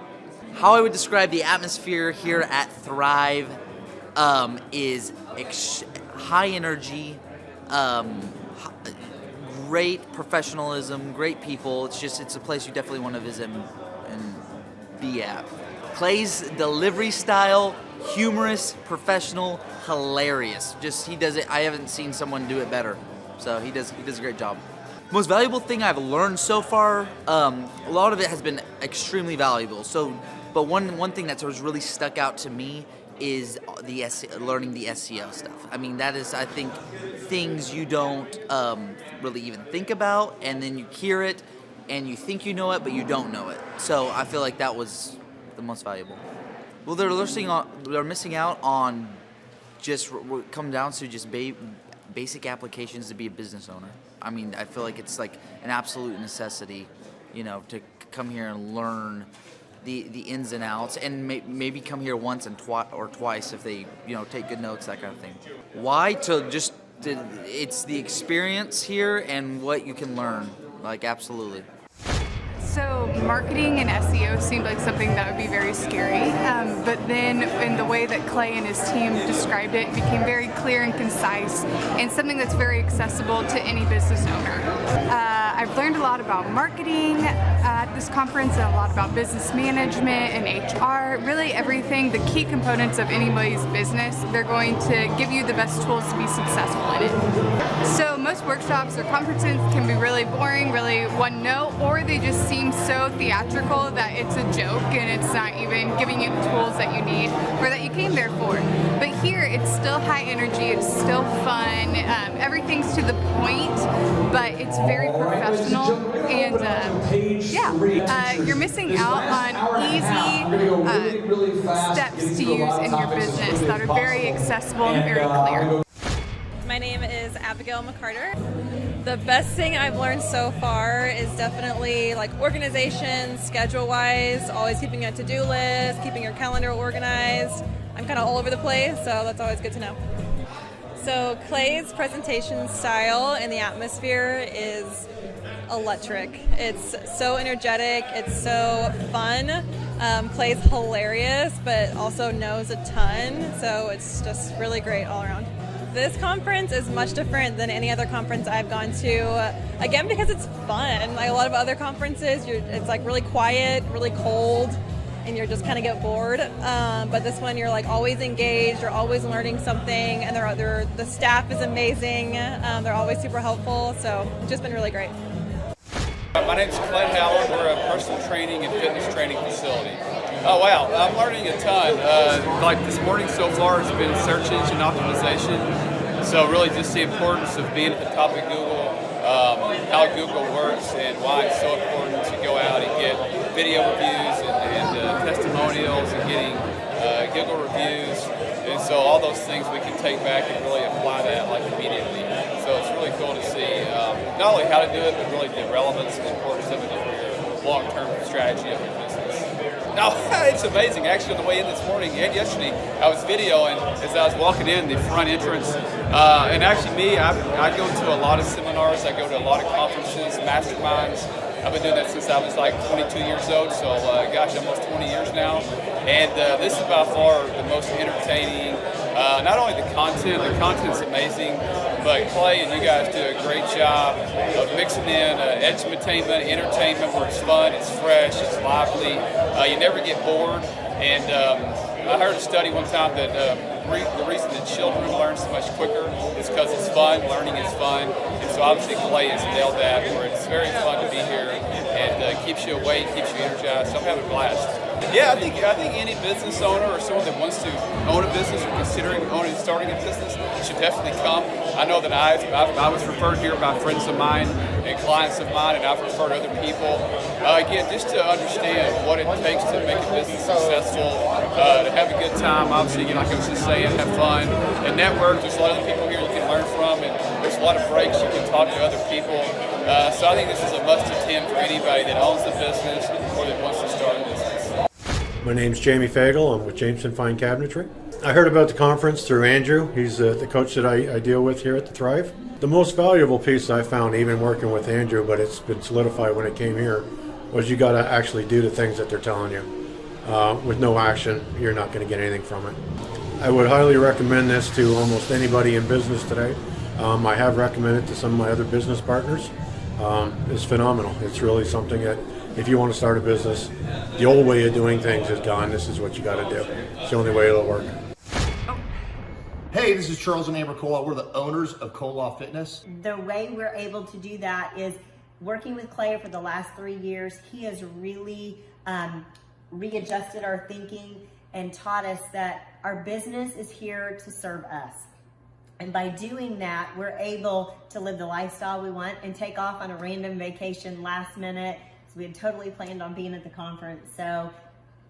How I would describe the atmosphere here at Thrive is high energy, great professionalism, great people. It's a place you definitely want to visit and be at. Clay's delivery style, humorous, professional, hilarious. He does it. I haven't seen someone do it better. So he does a great job. Most valuable thing I've learned so far, a lot of it has been extremely valuable. But one thing that's really stuck out to me is learning the SEO stuff. I mean, that is, I think, things you don't really even think about, and then you hear it, and you think you know it, but you don't know it. So I feel like that was the most valuable. Well, they're missing out on just what comes down to just basic applications to be a business owner. I mean, I feel like it's like an absolute necessity, to come here and learn the ins and outs, and maybe come here once or twice if they, take good notes, that kind of thing. Why? It's the experience here and what you can learn, absolutely. So marketing and SEO seemed like something that would be very scary, but then in the way that Clay and his team described it, it became very clear and concise, and something that's very accessible to any business owner. I've learned a lot about marketing at this conference, and a lot about business management and HR, really everything, the key components of anybody's business. They're going to give you the best tools to be successful in it. So most workshops or conferences can be really boring, really one note, or they just seem so theatrical that it's a joke and it's not even giving you the tools that you need or that you came there for. But here it's still high energy, it's still fun, everything's to the point, but it's very professional, and you're missing out on easy steps to use in your business that are very accessible and very clear. My name is Abigail McCarter. The best thing I've learned so far is definitely organization, schedule-wise, always keeping a to-do list, keeping your calendar organized. I'm kind of all over the place, so that's always good to know. So Clay's presentation style and the atmosphere is electric. It's so energetic, it's so fun. Clay's hilarious, but also knows a ton, so it's just really great all around. This conference is much different than any other conference I've gone to. Again, because it's fun. Like a lot of other conferences, it's like really quiet, really cold, and you're just kind of get bored. But this one, you're like always engaged, you're always learning something, and the staff is amazing. They're always super helpful, so it's just been really great. My name's Clint Howard. We're a personal training and fitness training facility. Oh wow, I'm learning a ton. Like this morning so far has been search engine optimization. So really just the importance of being at the top of Google, how Google works and why it's so important to go out and get video reviews and testimonials and getting Google reviews. And so all those things we can take back and really apply that like immediately. So it's really cool to see not only how to do it, but really the relevance and importance of it for your long-term strategy of your business. No, it's amazing. Actually, on the way in this morning and yesterday, I was videoing as I was walking in the front entrance. And actually I go to a lot of seminars. I go to a lot of conferences, masterminds. I've been doing that since I was like 22 years old. So, gosh, almost 20 years now. And this is by far the most entertaining. Not only the content's amazing, but Clay and you guys do a great job of mixing in edutainment, entertainment where it's fun, it's fresh, it's lively. You never get bored. And I heard a study one time that the reason that children learn so much quicker is because it's fun, learning is fun. And so obviously Clay has nailed that, where it's very fun to be here and keeps you awake, keeps you energized. So I'm having a blast. Yeah, I think any business owner or someone that wants to own a business or considering starting a business should definitely come. I know that I was referred here by friends of mine and clients of mine, and I've referred other people. Again, just to understand what it takes to make a business successful, to have a good time, obviously, like I was just saying, have fun, and network. There's a lot of people here you can learn from, and there's a lot of breaks you can talk to other people. So I think this is a must-attend for anybody that owns a business or that wants to start a business. My name's Jamie Fagel. I'm with Jameson Fine Cabinetry. I heard about the conference through Andrew. He's the coach that I deal with here at the Thrive. The most valuable piece I found, even working with Andrew, but it's been solidified when it came here, was you got to actually do the things that they're telling you. With no action, you're not going to get anything from it. I would highly recommend this to almost anybody in business today. I have recommended it to some of my other business partners. It's phenomenal. It's really something that if you want to start a business, the old way of doing things is gone. This is what you got to do. It's the only way it'll work. Hey, this is Charles and Amber Koloff. We're the owners of Koloff Fitness. The way we're able to do that is working with Clay for the last 3 years. He has really readjusted our thinking and taught us that our business is here to serve us. And by doing that, we're able to live the lifestyle we want and take off on a random vacation last minute. So we had totally planned on being at the conference. So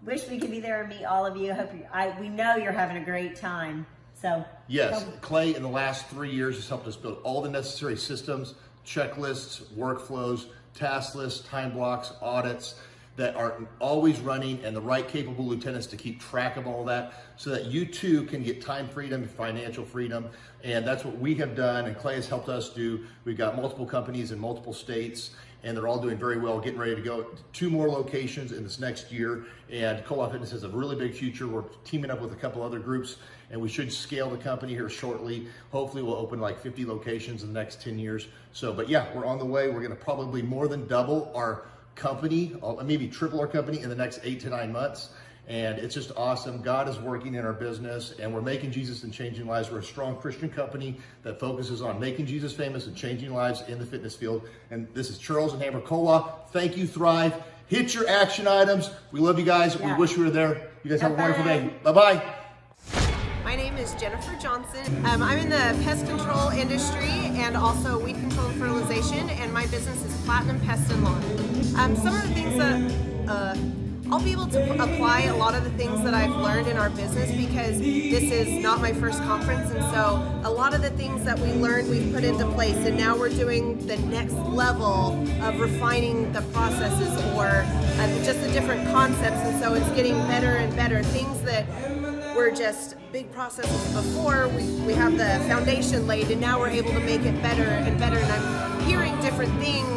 wish we could be there and meet all of you. We know you're having a great time. So yes, Clay in the last 3 years has helped us build all the necessary systems, checklists, workflows, task lists, time blocks, audits that are always running, and the right capable lieutenants to keep track of all that so that you too can get time freedom, financial freedom. And that's what we have done, and Clay has helped us do. We've got multiple companies in multiple states, and they're all doing very well, getting ready to go 2 more locations in this next year. And Koloff Fitness has a really big future. We're teaming up with a couple other groups, and we should scale the company here shortly. Hopefully we'll open like 50 locations in the next 10 years. So, but yeah, we're on the way. We're gonna probably more than double our company, maybe triple our company in the next 8 to 9 months. And it's just awesome. God is working in our business, and we're making Jesus and changing lives. We're a strong Christian company that focuses on making Jesus famous and changing lives in the fitness field. And this is Charles and Amber Koloff. Thank you, Thrive. Hit your action items. We love you guys. Yeah. We wish we were there. You guys have a wonderful day. Bye-bye. My name is Jennifer Johnson. I'm in the pest control industry and also weed control and fertilization, and my business is Platinum Pest and Lawn. Some of the things that I'll be able to apply a lot of the things that I've learned in our business because this is not my first conference, and so a lot of the things that we learned we've put into place, and now we're doing the next level of refining the processes or just the different concepts, and so it's getting better and better. Things that were just big processes before, we have the foundation laid, and now we're able to make it better and better, and I'm hearing different things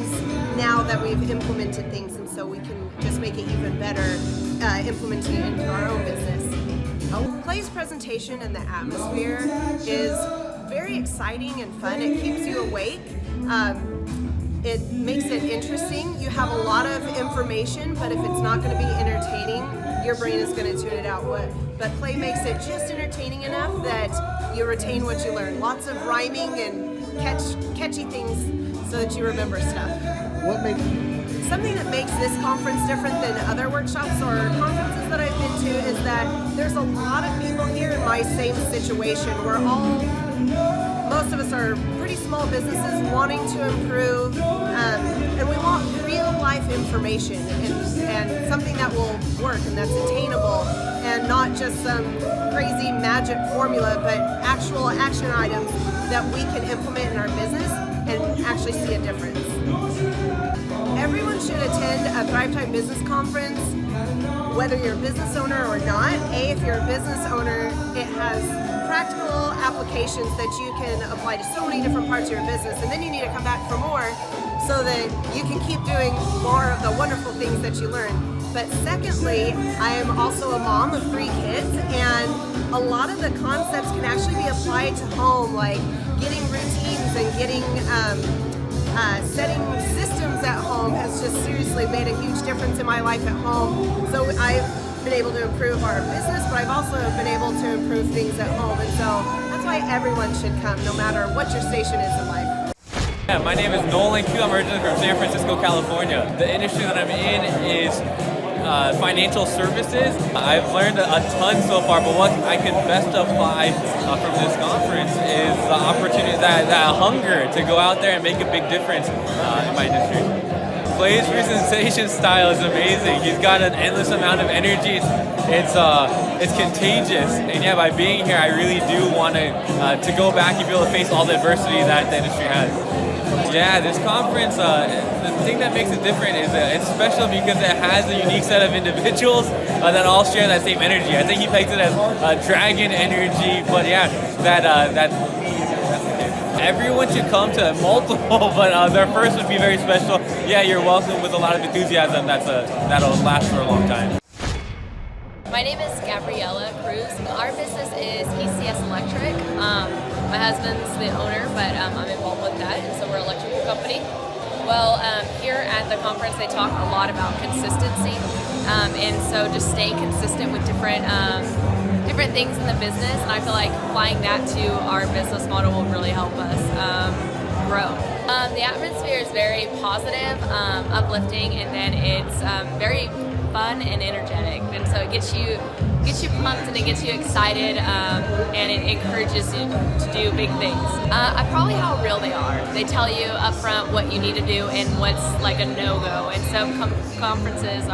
now that we've implemented things, and so we can just make it even better implementing it into our own business. Clay's presentation and the atmosphere is very exciting and fun. It keeps you awake. It makes it interesting. You have a lot of information, but if it's not going to be entertaining, your brain is going to tune it out. But Clay makes it just entertaining enough that you retain what you learn. Lots of rhyming and catchy things so that you remember stuff. Something that makes this conference different than other workshops or conferences that I've been to is that there's a lot of people here in my same situation. Most of us are pretty small businesses wanting to improve, and we want real life information and something that will work and that's attainable, and not just some crazy magic formula, but actual action items that we can implement in our business and actually see a difference. Everyone should attend a Thrive Time Business Conference, whether you're a business owner or not. If you're a business owner, it has practical applications that you can apply to so many different parts of your business, and then you need to come back for more so that you can keep doing more of the wonderful things that you learn. But secondly, I am also a mom of 3 kids, and a lot of the concepts can actually be applied to home, like getting routines and getting setting systems at home has just seriously made a huge difference in my life at home. So I've been able to improve our business, but I've also been able to improve things at home. And so that's why everyone should come, no matter what your station is in life. Yeah, my name is Nolan Q. I'm originally from San Francisco, California. The industry that I'm in is financial services. I've learned a ton so far, but what I can best apply from this conference is the opportunity, that hunger to go out there and make a big difference in my industry. Clay's presentation style is amazing. He's got an endless amount of energy. It's contagious, and yeah, by being here, I really do want to go back and be able to face all the adversity that the industry has. Yeah, this conference, the thing that makes it different is it's special because it has a unique set of individuals that all share that same energy. I think he pegs it as dragon energy, but yeah, everyone should come to multiple, but their first would be very special. Yeah, you're welcome with a lot of enthusiasm. That'll last for a long time. My name is Gabriella Cruz. Our business is ECS Electric. My husband's the owner, but I'm involved with that, and so we're an electrical company. Well, here at the conference, they talk a lot about consistency, and so just staying consistent with different things in the business, and I feel like applying that to our business model will really help us grow. The atmosphere is very positive, uplifting, and then it's very fun and energetic, and so it gets you pumped and it gets you excited, and it encourages you to do big things. Probably how real they are. They tell you up front what you need to do and what's like a no-go, and some conferences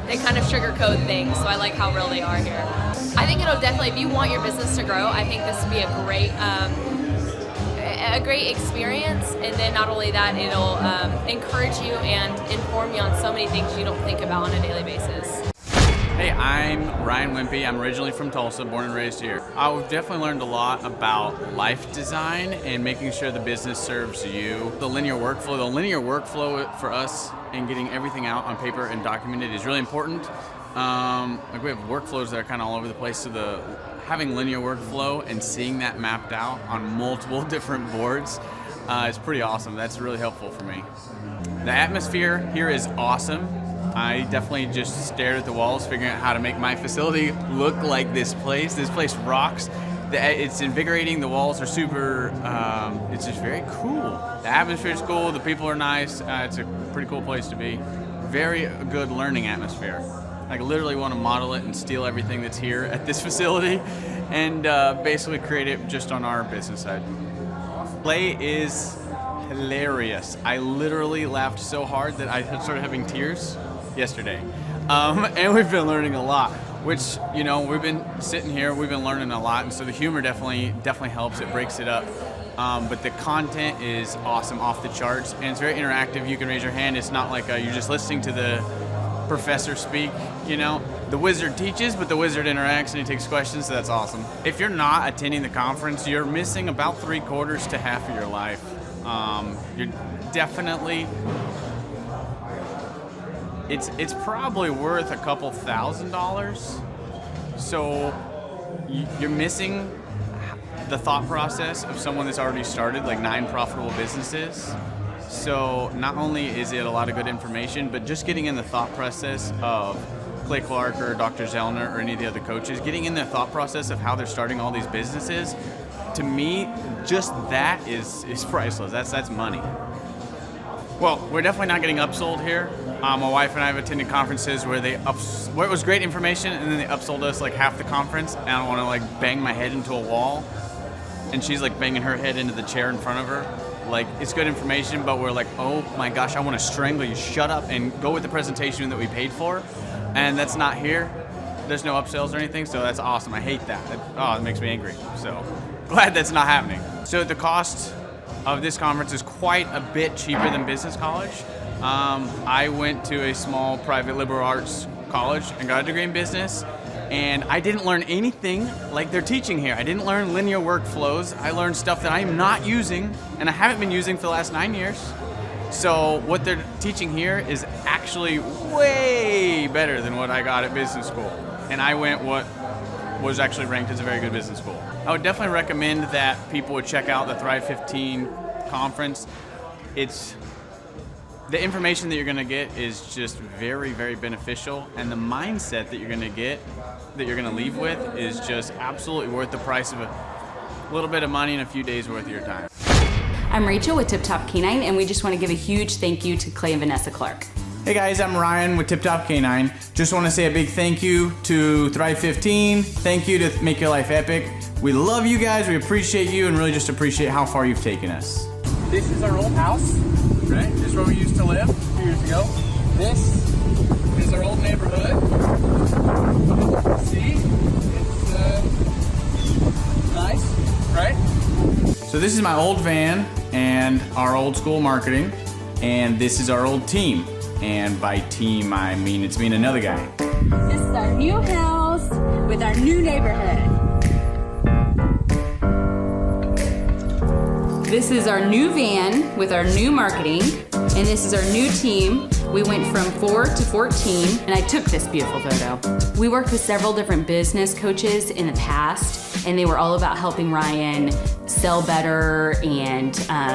they kind of sugarcoat things, so I like how real they are here. I think it'll definitely, if you want your business to grow, I think this would be a great experience, and then not only that, it'll encourage you and inform you on so many things you don't think about on a daily basis. Hey, I'm Ryan Wimpy. I'm originally from Tulsa, born and raised here. I've definitely learned a lot about life design and making sure the business serves you. The linear workflow for us and getting everything out on paper and documented is really important. Like we have workflows that are kind of all over the place, so having linear workflow and seeing that mapped out on multiple different boards is pretty awesome. That's really helpful for me. The atmosphere here is awesome. I definitely just stared at the walls figuring out how to make my facility look like this place. This place rocks. It's invigorating. The walls are super, it's just very cool. The atmosphere is cool. The people are nice. It's a pretty cool place to be. Very good learning atmosphere. I literally want to model it and steal everything that's here at this facility and basically create it just on our business side. Play is hilarious. I literally laughed so hard that I started having tears yesterday. And we've been learning a lot, which, we've been sitting here, we've been learning a lot, and so the humor definitely helps. It breaks it up. But the content is awesome, off the charts, and it's very interactive. You can raise your hand. It's not like you're just listening to the professor speak, The wizard teaches, but the wizard interacts and he takes questions, so that's awesome. If you're not attending the conference, you're missing about 3/4 to half of your life. You're definitely, it's probably worth a couple $1,000s. So you're missing the thought process of someone that's already started like 9 profitable businesses. So not only is it a lot of good information, but just getting in the thought process of Clay Clark or Dr. Zellner or any of the other coaches, getting in the thought process of how they're starting all these businesses, to me, just that is priceless. That's money. Well, we're definitely not getting upsold here. My wife and I have attended conferences where where it was great information and then they upsold us like half the conference, and I don't want to like bang my head into a wall, and she's like banging her head into the chair in front of her. Like, it's good information, but we're like, oh my gosh, I want to strangle you. Shut up and go with the presentation that we paid for. And that's not here. There's no upsells or anything, so that's awesome. I hate that. It makes me angry. So glad that's not happening. So the cost of this conference is quite a bit cheaper than business college. I went to a small private liberal arts college and got a degree in business. And I didn't learn anything like they're teaching here. I didn't learn linear workflows. I learned stuff that I'm not using, and I haven't been using for the last 9 years. So what they're teaching here is actually way better than what I got at business school. And I went what was actually ranked as a very good business school. I would definitely recommend that people would check out the Thrive 15 conference. The information that you're going to get is just very, very beneficial, and the mindset that you're going to get, that you're going to leave with, is just absolutely worth the price of a little bit of money and a few days worth of your time. I'm Rachel with Tip Top Canine, and we just want to give a huge thank you to Clay and Vanessa Clark. Hey guys, I'm Ryan with Tip Top Canine. Just want to say a big thank you to Thrive 15. Thank you to Make Your Life Epic. We love you guys, we appreciate you, and really just appreciate how far you've taken us. This is our old house, right? This is where we used to live a few years ago. This is our old neighborhood. See? It's nice, right? So this is my old van and our old school marketing, and this is our old team. And by team, I mean it's me and another guy. This is our new house with our new neighborhood. This is our new van with our new marketing, and this is our new team. We went from 4 to 14, and I took this beautiful photo. We worked with several different business coaches in the past, and they were all about helping Ryan sell better and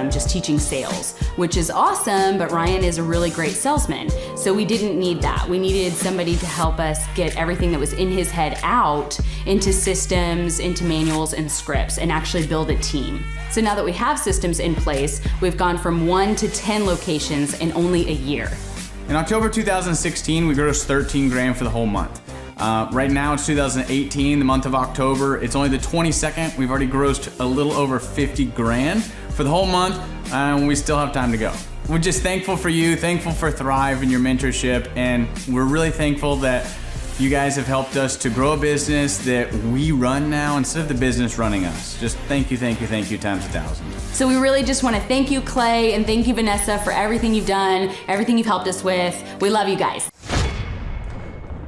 just teaching sales, which is awesome, but Ryan is a really great salesman. So we didn't need that. We needed somebody to help us get everything that was in his head out into systems, into manuals and scripts, and actually build a team. So now that we have systems in place, we've gone from 1 to 10 locations in only a year. In October 2016, we grossed 13 grand for the whole month. Right now it's 2018, the month of October. It's only the 22nd. We've already grossed a little over 50 grand for the whole month, and we still have time to go. We're just thankful for you, thankful for Thrive and your mentorship, and we're really thankful that you guys have helped us to grow a business that we run now instead of the business running us. Just thank you times 1,000. So we really just want to thank you, Clay, and thank you, Vanessa, for everything you've done, everything you've helped us with. We love you guys.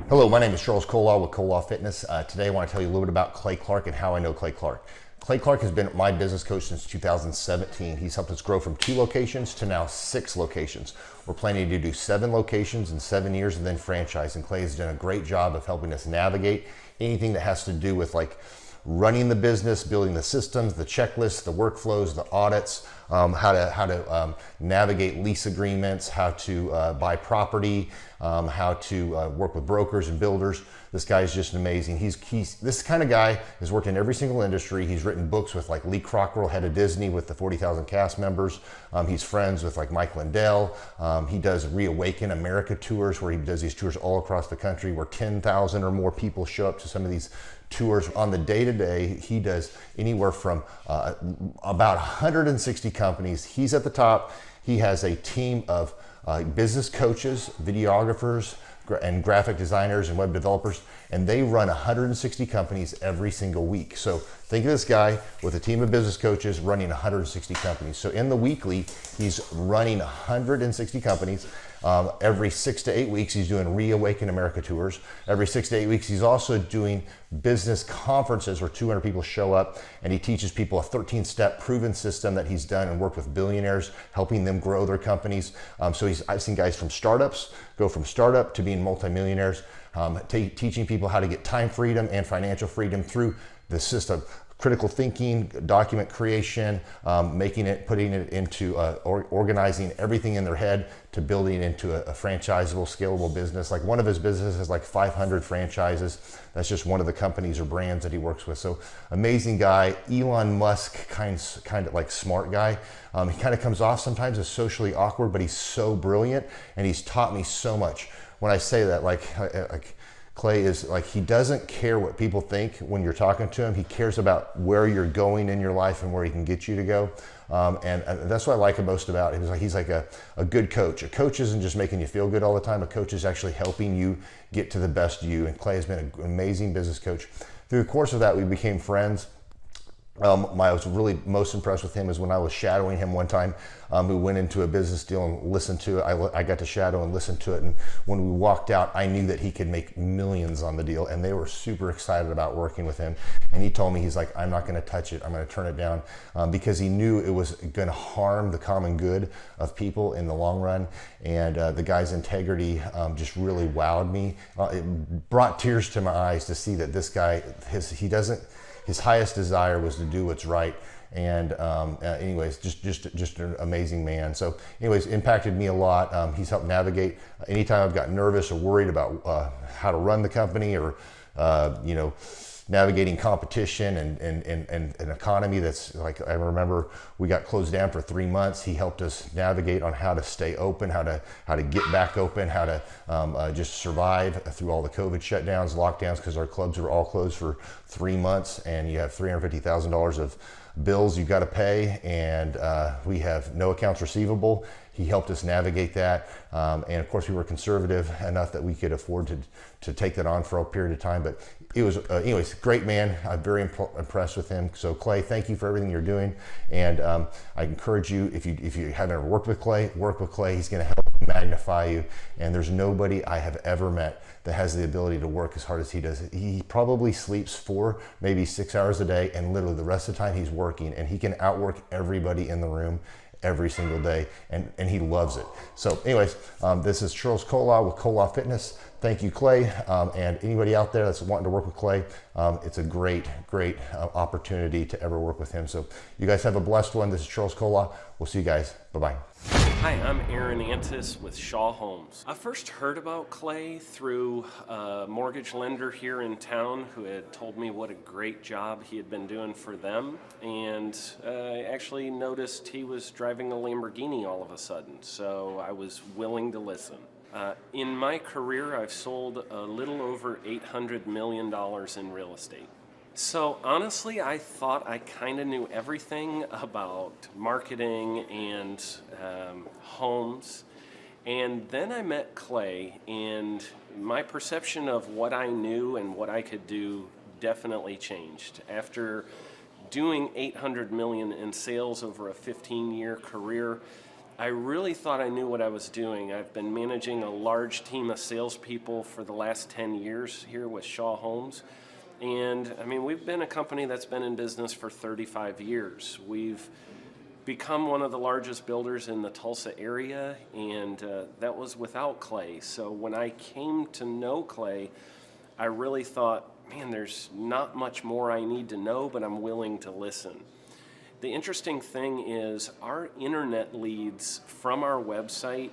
Hello, my name is Charles Kolaw with Kolaw Fitness. Today I want to tell you a little bit about Clay Clark and how I know Clay Clark. Clay Clark has been my business coach since 2017. He's helped us grow from 2 locations to now 6 locations. We're planning to do 7 locations in 7 years and then franchise. And Clay has done a great job of helping us navigate anything that has to do with like running the business, building the systems, the checklists, the workflows, the audits, how to navigate lease agreements, how to buy property, how to work with brokers and builders. This guy is just amazing. He's this kind of guy has worked in every single industry. He's written books with like Lee Cockrell, head of Disney, with the 40,000 cast members. He's friends with like Mike Lindell. He does Reawaken America tours, where he does these tours all across the country, where 10,000 or more people show up to some of these tours. On the day-to-day, he does anywhere from about 160 companies. He's at the top. He has a team of business coaches, videographers, and graphic designers and web developers, and they run 160 companies every single week. So think of this guy with a team of business coaches running 160 companies. So in the weekly, he's running 160 companies. Every 6 to 8 weeks, he's doing Reawaken America tours. Every 6 to 8 weeks, he's also doing business conferences where 200 people show up, and he teaches people a 13-step proven system that he's done and worked with billionaires, helping them grow their companies. So I've seen guys from startups go from startup to being multimillionaires, teaching people how to get time freedom and financial freedom through the system critical thinking, document creation, putting it into organizing everything in their head to building it into a franchisable, scalable business. Like one of his businesses has like 500 franchises. That's just one of the companies or brands that he works with. So amazing guy, Elon Musk kind of like smart guy. He kind of comes off sometimes as socially awkward, but he's so brilliant and he's taught me so much. When I say that, like Clay is like, he doesn't care what people think when you're talking to him. He cares about where you're going in your life and where he can get you to go. And that's what I like most about him. He's like a good coach. A coach isn't just making you feel good all the time. A coach is actually helping you get to the best you. And Clay has been an amazing business coach. Through the course of that, we became friends. I was really most impressed with him is when I was shadowing him one time. We went into a business deal and listened to it. I got to shadow and listen to it. And when we walked out, I knew that he could make millions on the deal. And they were super excited about working with him. And he told me, he's like, I'm not going to touch it. I'm going to turn it down because he knew it was going to harm the common good of people in the long run. And the guy's integrity just really wowed me. It brought tears to my eyes to see that this guy, his highest desire was to do what's right. And anyways, just an amazing man. So anyways, impacted me a lot. He's helped navigate anytime I've got nervous or worried about how to run the company or, navigating competition and an economy that's like, I remember we got closed down for 3 months. He helped us navigate on how to stay open, how to get back open, how to just survive through all the COVID shutdowns, lockdowns, because our clubs were all closed for 3 months and you have $350,000 of bills you got to pay, and we have no accounts receivable. He helped us navigate that, and of course we were conservative enough that we could afford to take that on for a period of time. But it was, anyways, great man. I'm very impressed with him. So Clay, thank you for everything you're doing, and I encourage you, if you haven't ever worked with Clay, work with Clay. He's going to help magnify you, and there's nobody I have ever met that has the ability to work as hard as he does. He probably sleeps 4, maybe 6 hours a day, and literally the rest of the time he's working, and he can outwork everybody in the room every single day, and he loves it. So anyways, this is Charles Kola with Kola Fitness. Thank you, Clay, and anybody out there that's wanting to work with Clay, it's a great opportunity to ever work with him. So you guys have a blessed one. This is Charles Kola. We'll see you guys. Bye-bye. Hi, I'm Aaron Antis with Shaw Homes. I first heard about Clay through a mortgage lender here in town who had told me what a great job he had been doing for them, and I actually noticed he was driving a Lamborghini all of a sudden, so I was willing to listen. In my career, I've sold a little over $800 million in real estate. So honestly, I thought I kind of knew everything about marketing and homes. And then I met Clay, and my perception of what I knew and what I could do definitely changed. After doing $800 million in sales over a 15-year career, I really thought I knew what I was doing. I've been managing a large team of salespeople for the last 10 years here with Shaw Homes. And I mean, we've been a company that's been in business for 35 years. We've become one of the largest builders in the Tulsa area, and that was without Clay. So when I came to know Clay, I really thought, man, there's not much more I need to know, but I'm willing to listen. The interesting thing is our internet leads from our website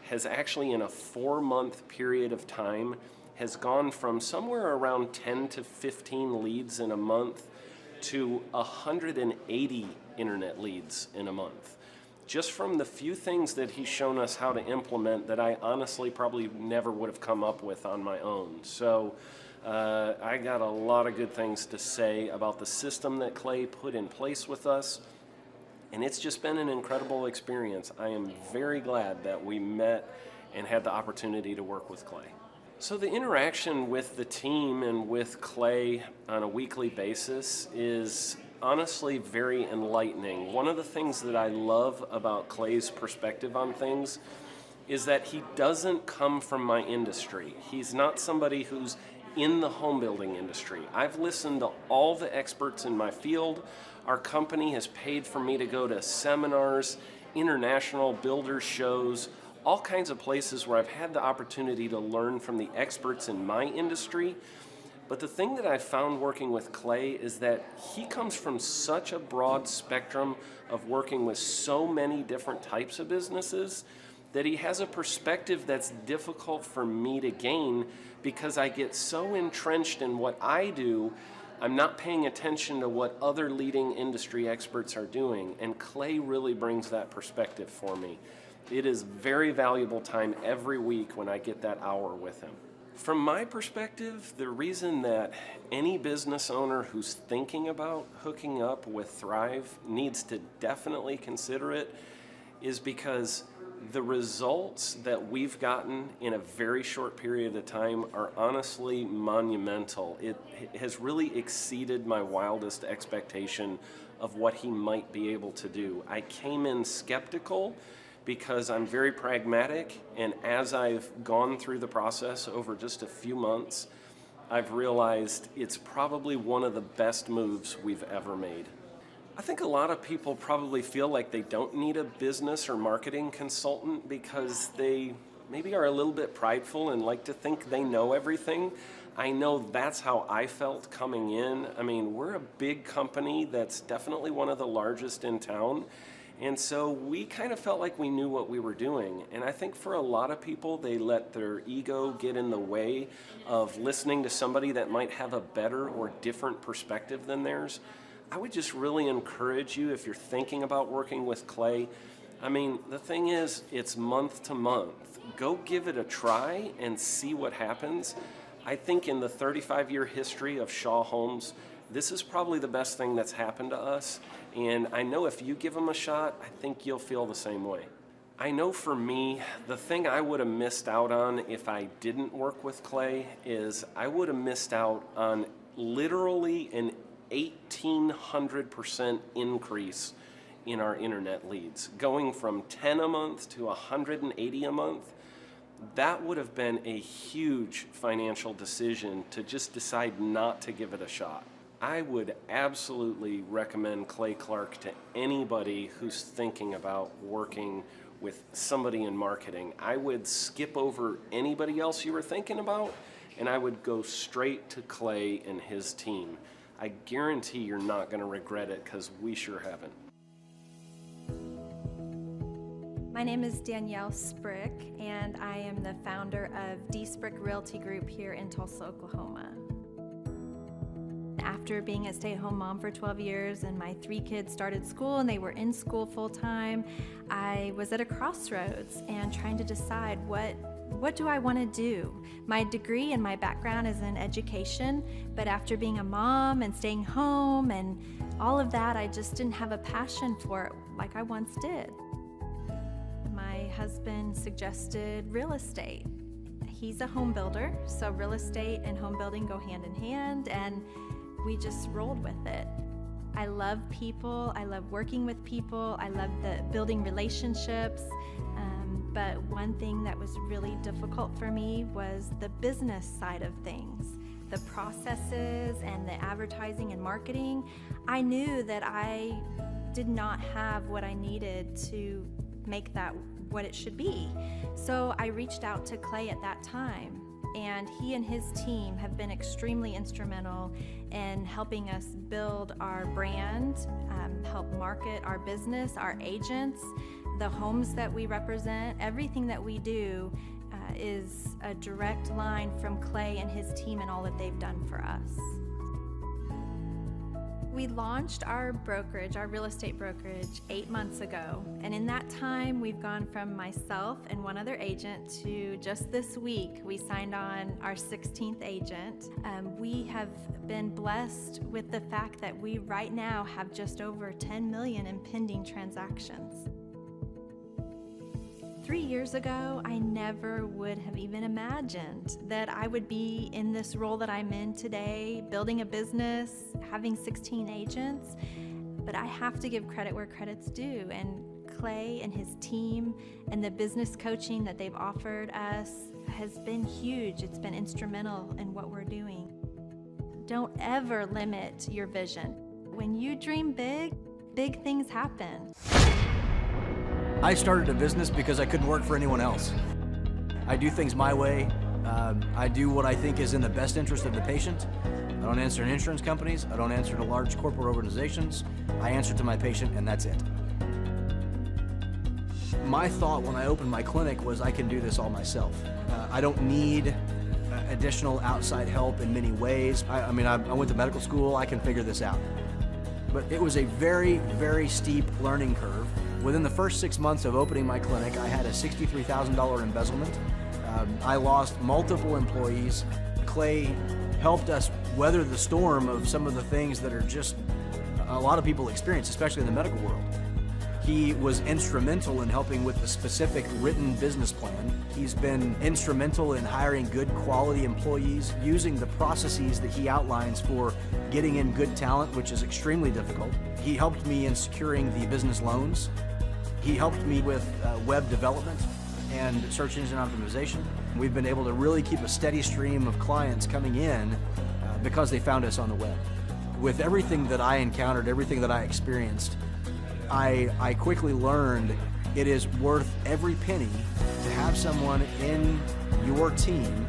has actually, in a 4-month period of time, has gone from somewhere around 10 to 15 leads in a month to 180 internet leads in a month. Just from the few things that he's shown us how to implement that I honestly probably never would have come up with on my own. So I got a lot of good things to say about the system that Clay put in place with us, and it's just been an incredible experience. I am very glad that we met and had the opportunity to work with Clay. So the interaction with the team and with Clay on a weekly basis is honestly very enlightening. One of the things that I love about Clay's perspective on things is that he doesn't come from my industry. He's not somebody who's in the home building industry. I've listened to all the experts in my field. Our company has paid for me to go to seminars, international builder shows, all kinds of places where I've had the opportunity to learn from the experts in my industry. But the thing that I've found working with Clay is that he comes from such a broad spectrum of working with so many different types of businesses that he has a perspective that's difficult for me to gain because I get so entrenched in what I do, I'm not paying attention to what other leading industry experts are doing, and Clay really brings that perspective for me. It is very valuable time every week when I get that hour with him. From my perspective, the reason that any business owner who's thinking about hooking up with Thrive needs to definitely consider it is because the results that we've gotten in a very short period of time are honestly monumental. It has really exceeded my wildest expectation of what he might be able to do. I came in skeptical because I'm very pragmatic, and as I've gone through the process over just a few months, I've realized it's probably one of the best moves we've ever made. I think a lot of people probably feel like they don't need a business or marketing consultant because they maybe are a little bit prideful and like to think they know everything. I know that's how I felt coming in. I mean, we're a big company that's definitely one of the largest in town. And so we kind of felt like we knew what we were doing. And I think for a lot of people, they let their ego get in the way of listening to somebody that might have a better or different perspective than theirs. I would just really encourage you, if you're thinking about working with Clay, I mean, the thing is, it's month to month. Go give it a try and see what happens. I think in the 35-year history of Shaw Homes, this is probably the best thing that's happened to us. And I know if you give them a shot, I think you'll feel the same way. I know for me, the thing I would have missed out on if I didn't work with Clay is I would have missed out on literally an 1,800% increase in our internet leads. Going from 10 a month to 180 a month, that would have been a huge financial decision to just decide not to give it a shot. I would absolutely recommend Clay Clark to anybody who's thinking about working with somebody in marketing. I would skip over anybody else you were thinking about, and I would go straight to Clay and his team. I guarantee you're not going to regret it because we sure haven't. My name is Danielle Sprick, and I am the founder of D Sprick Realty Group here in Tulsa, Oklahoma. After being a stay-at-home mom for 12 years and my 3 kids started school and they were in school full-time, I was at a crossroads and trying to decide what do I want to do? My degree and my background is in education, but after being a mom and staying home and all of that, I just didn't have a passion for it like I once did. My husband suggested real estate. He's a home builder, so real estate and home building go hand in hand, and we just rolled with it. I love people, I love working with people, I love building relationships, but one thing that was really difficult for me was the business side of things. The processes and the advertising and marketing. I knew that I did not have what I needed to make that what it should be. So I reached out to Clay at that time, and he and his team have been extremely instrumental in helping us build our brand, help market our business, our agents, the homes that we represent. Everything that we do is a direct line from Clay and his team and all that they've done for us. We launched our brokerage, our real estate brokerage, 8 months ago. And in that time, we've gone from myself and one other agent to just this week, we signed on our 16th agent. We have been blessed with the fact that we right now have just over 10 million in pending transactions. 3 years ago, I never would have even imagined that I would be in this role that I'm in today, building a business, having 16 agents. But I have to give credit where credit's due, and Clay and his team and the business coaching that they've offered us has been huge. It's been instrumental in what we're doing. Don't ever limit your vision. When you dream big, big things happen. I started a business because I couldn't work for anyone else. I do things my way. I do what I think is in the best interest of the patient. I don't answer to insurance companies. I don't answer to large corporate organizations. I answer to my patient, and that's it. My thought when I opened my clinic was I can do this all myself. I don't need additional outside help in many ways. I mean, I went to medical school. I can figure this out. But it was a very, very steep learning curve. Within the first 6 months of opening my clinic, I had a $63,000 embezzlement. I lost multiple employees. Clay helped us weather the storm of some of the things that are just a lot of people experience, especially in the medical world. He was instrumental in helping with the specific written business plan. He's been instrumental in hiring good quality employees, using the processes that he outlines for getting in good talent, which is extremely difficult. He helped me in securing the business loans. He helped me with web development and search engine optimization. We've been able to really keep a steady stream of clients coming in because they found us on the web. With everything that I encountered, everything that I experienced, I quickly learned it is worth every penny to have someone in your team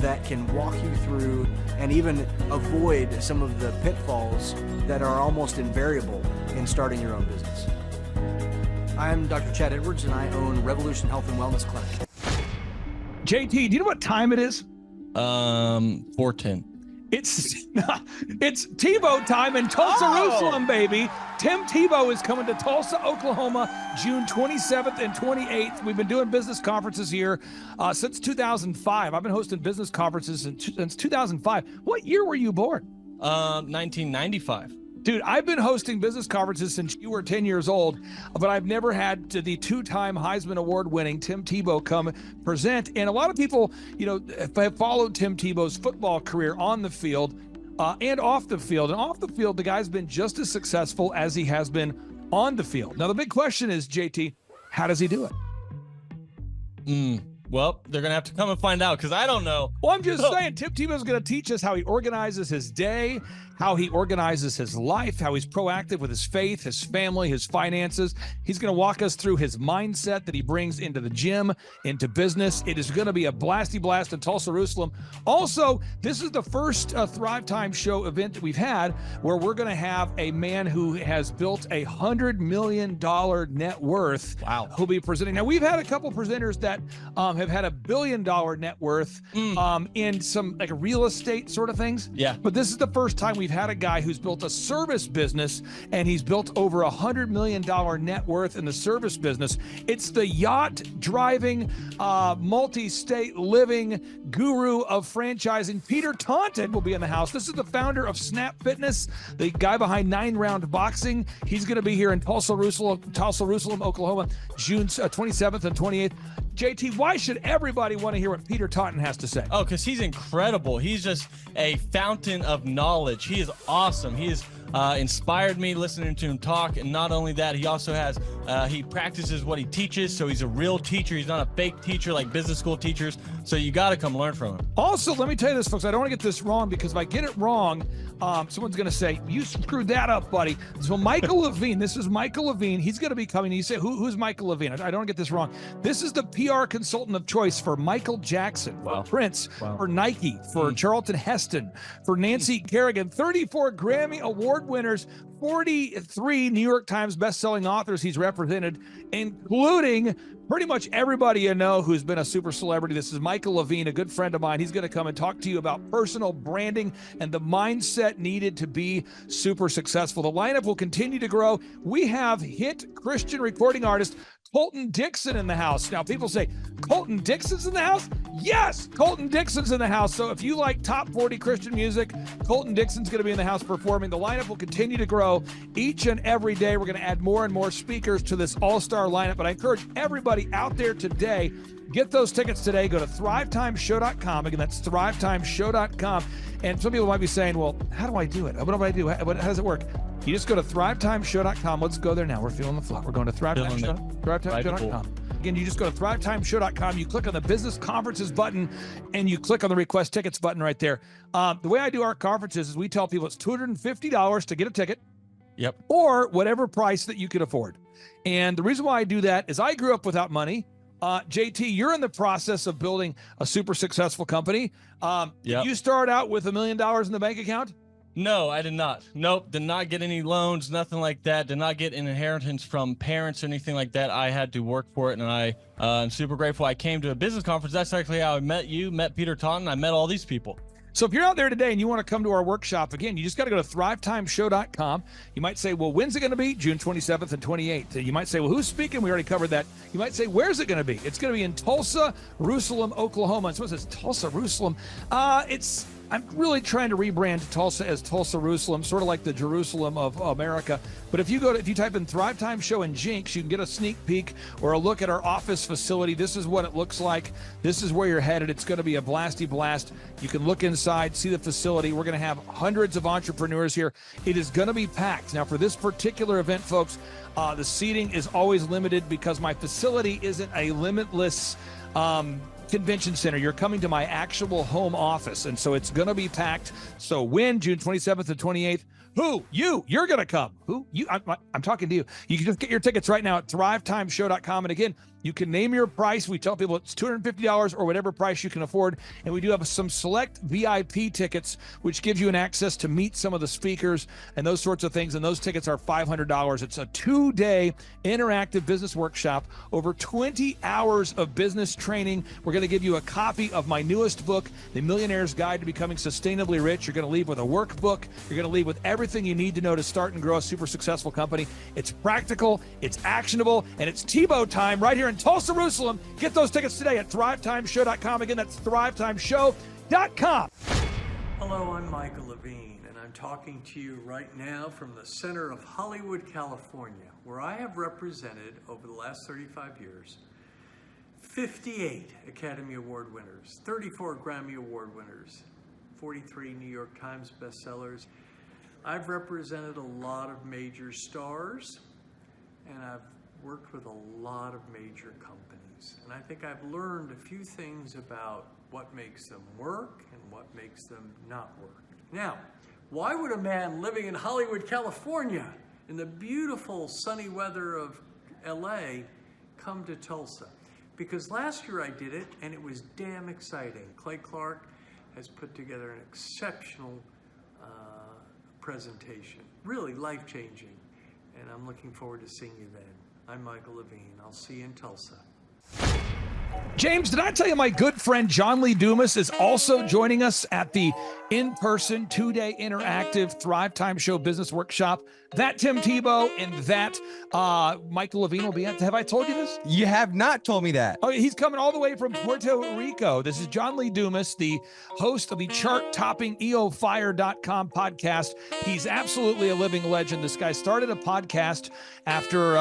that can walk you through and even avoid some of the pitfalls that are almost invariable in starting your own business. I'm Dr. Chad Edwards, and I own Revolution Health and Wellness Clinic. JT, do you know what time it is? 4:10. It's Tebow time in Tulsa, Jerusalem, baby. Tim Tebow is coming to Tulsa, Oklahoma, June 27th and 28th. We've been doing business conferences here since 2005. I've been hosting business conferences since 2005. What year were you born? 1995. Dude, I've been hosting business conferences since you were 10 years old, but I've never had the two-time Heisman Award-winning Tim Tebow come present. And a lot of people, have followed Tim Tebow's football career on the field and off the field. And off the field, the guy's been just as successful as he has been on the field. Now, the big question is, JT, how does he do it? Well, they're going to have to come and find out because I don't know. Well, I'm just saying, Tim Tebow's going to teach us how he organizes his day, how he organizes his life, how he's proactive with his faith, his family, his finances. He's going to walk us through his mindset that he brings into the gym, into business. It is going to be a blasty blast in Tulsa, Jerusalem. Also, this is the first Thrive Time Show event that we've had where we're going to have a man who has built a $100 million net worth. Wow. Who'll be presenting. Now, we've had a couple presenters that have had $1 billion net worth in some like real estate sort of things. Yeah. But this is the first time we've had a guy who's built a service business, and he's built over $100 million net worth in the service business. It's the yacht driving, multi-state living guru of franchising. Peter Taunton will be in the house. This is the founder of Snap Fitness, the guy behind 9 Round Boxing. He's going to be here in Tulsa, Jerusalem, Oklahoma, June 27th and 28th. JT, why should everybody want to hear what Peter Taunton has to say? Oh, because he's incredible. He's just a fountain of knowledge. He is awesome. He has inspired me listening to him talk. And not only that, he also has, he practices what he teaches. So he's a real teacher. He's not a fake teacher like business school teachers. So you got to come learn from him. Also, let me tell you this, folks. I don't want to get this wrong because if I get it wrong, someone's going to say, you screwed that up, buddy. So Michael Levine, this is Michael Levine. He's going to be coming. You say, who's Michael Levine? I don't get this wrong. This is the PR consultant of choice for Michael Jackson, for Prince, for Nike, for Charlton Heston, for Nancy Kerrigan, 34 Grammy Award winners, 43 New York Times bestselling authors he's represented, including pretty much everybody you know who's been a super celebrity. This is Michael Levine, a good friend of mine. He's going to come and talk to you about personal branding and the mindset needed to be super successful. The lineup will continue to grow. We have hit Christian recording artist Colton Dixon in the house. Now, people say, Colton Dixon's in the house? Yes, Colton Dixon's in the house. So if you like top 40 Christian music, Colton Dixon's going to be in the house performing. The lineup will continue to grow each and every day. We're going to add more and more speakers to this all-star lineup. But I encourage everybody out there today, get those tickets today. Go to thrivetimeshow.com. Again, that's thrivetimeshow.com. And some people might be saying, well, how do I do it? What do I do? How does it work? You just go to thrivetimeshow.com. Let's go there now. We're feeling the flow. We're going to thrivetimeshow.com. Again, you just go to thrivetimeshow.com. You click on the business conferences button, and you click on the request tickets button right there. The way I do our conferences is we tell people it's $250 to get a ticket. Yep. Or whatever price that you can afford. And the reason why I do that is I grew up without money. JT, you're in the process of building a super successful company. Did you start out with $1 million in the bank account? No, I did not. Nope, did not get any loans, nothing like that. Did not get an inheritance from parents or anything like that. I had to work for it, and I'm super grateful. I came to a business conference. That's actually how I met you, met Peter Taunton. I met all these people. So if you're out there today and you want to come to our workshop, again, you just got to go to thrivetimeshow.com. You might say, well, when's it going to be? June 27th and 28th. You might say, well, who's speaking? We already covered that. You might say, where's it going to be? It's going to be in Tulsa, Jerusalem, Oklahoma. And so it says Tulsa, Jerusalem. I'm really trying to rebrand Tulsa as Tulsa, Jerusalem, sort of like the Jerusalem of America. But if you type in Thrive Time Show and Jinx, you can get a sneak peek or a look at our office facility. This is what it looks like. This is where you're headed. It's going to be a blasty blast. You can look inside, see the facility. We're going to have hundreds of entrepreneurs here. It is going to be packed. Now, for this particular event, folks, the seating is always limited because my facility isn't a limitless convention center. You're coming to my actual home office, and so it's going to be packed. So when? June 27th and 28th. Who? You're going to come. Who? You? I'm talking to you. You can just get your tickets right now at thrivetimeshow.com. And again, you can name your price. We tell people it's $250 or whatever price you can afford. And we do have some select VIP tickets, which gives you an access to meet some of the speakers and those sorts of things. And those tickets are $500. It's a 2-day interactive business workshop, over 20 hours of business training. We're going to give you a copy of my newest book, The Millionaire's Guide to Becoming Sustainably Rich. You're going to leave with a workbook. You're going to leave with everything you need to know to start and grow a super successful company. It's practical, it's actionable, and it's Tebow time right here in Tulsa, Jerusalem. Get those tickets today at thrivetimeshow.com. Again, that's thrivetimeshow.com. Hello, I'm Michael Levine, and I'm talking to you right now from the center of Hollywood, California, where I have represented over the last 35 years 58 Academy Award winners, 34 Grammy Award winners, 43 New York Times bestsellers. I've represented a lot of major stars, and I've worked with a lot of major companies. And I think I've learned a few things about what makes them work and what makes them not work. Now, why would a man living in Hollywood, California, in the beautiful sunny weather of LA, come to Tulsa? Because last year I did it, and it was damn exciting. Clay Clark has put together an exceptional presentation, really life-changing, and I'm looking forward to seeing you then. I'm Michael Levine. I'll see you in Tulsa. James, did I tell you my good friend John Lee Dumas is also joining us at the in-person 2-day interactive Thrive Time Show Business Workshop? That Tim Tebow and that Michael Levine will be at. Have I told you this? You have not told me that. Oh, he's coming all the way from Puerto Rico. This is John Lee Dumas, the host of the chart-topping EOFire.com podcast. He's absolutely a living legend. This guy started a podcast after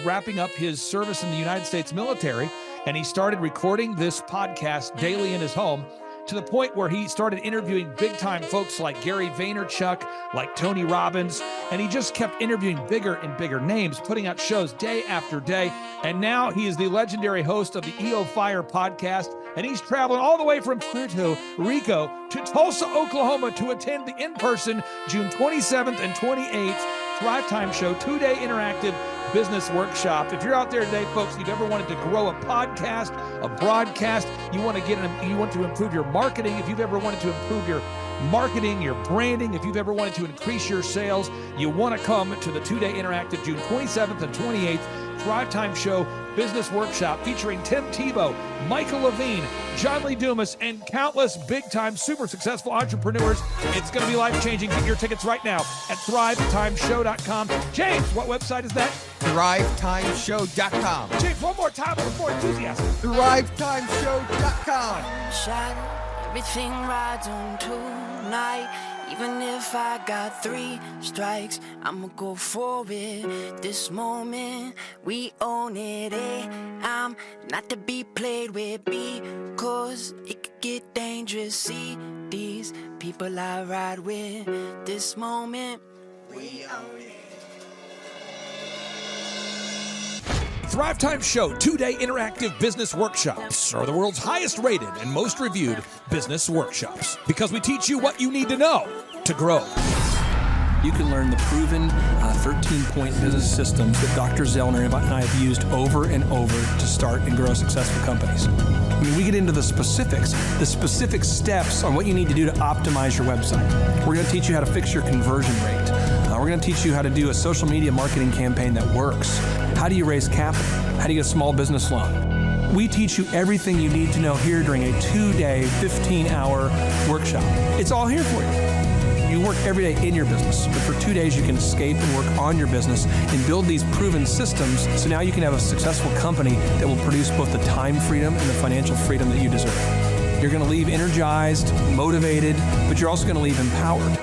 wrapping up his service in the United States military, and he started recording this podcast daily in his home, to the point where he started interviewing big-time folks like Gary Vaynerchuk, like Tony Robbins, and he just kept interviewing bigger and bigger names, putting out shows day after day. And now he is the legendary host of the EO Fire podcast, and he's traveling all the way from Puerto Rico to Tulsa, Oklahoma to attend the in-person June 27th and 28th Thrive Time Show 2-day interactive business workshop. If you're out there today, folks, you've ever wanted to grow a podcast, a broadcast, you want to improve your marketing, if you've ever wanted to improve your marketing, your branding, if you've ever wanted to increase your sales, you want to come to the 2-day interactive June 27th and 28th Thrive Time Show Business Workshop featuring Tim Tebow, Michael Levine, John Lee Dumas, and countless big-time super successful entrepreneurs. It's going to be life-changing. Get your tickets right now at thrivetimeshow.com. James, what website is that? thrivetimeshow.com. James, one more time with more enthusiasm. thrivetimeshow.com. Everything rides on tonight. Even if I got 3 strikes, I'ma go for it. This moment, we own it. I'm not to be played with because it could get dangerous. See these people I ride with. This moment, we own it. Thrive Time Show 2-day interactive business workshops are the world's highest rated and most reviewed business workshops because we teach you what you need to know to grow. You can learn the proven 13-point business systems that Dr. Zellner and I have used over and over to start and grow successful companies. I mean, we get into the specific steps on what you need to do to optimize your website. We're going to teach you how to fix your conversion rate. We're going to teach you how to do a social media marketing campaign that works. How do you raise capital? How do you get a small business loan? We teach you everything you need to know here during a 2-day, 15-hour workshop. It's all here for you. You work every day in your business, but for 2 days you can escape and work on your business and build these proven systems so now you can have a successful company that will produce both the time freedom and the financial freedom that you deserve. You're going to leave energized, motivated, but you're also going to leave empowered.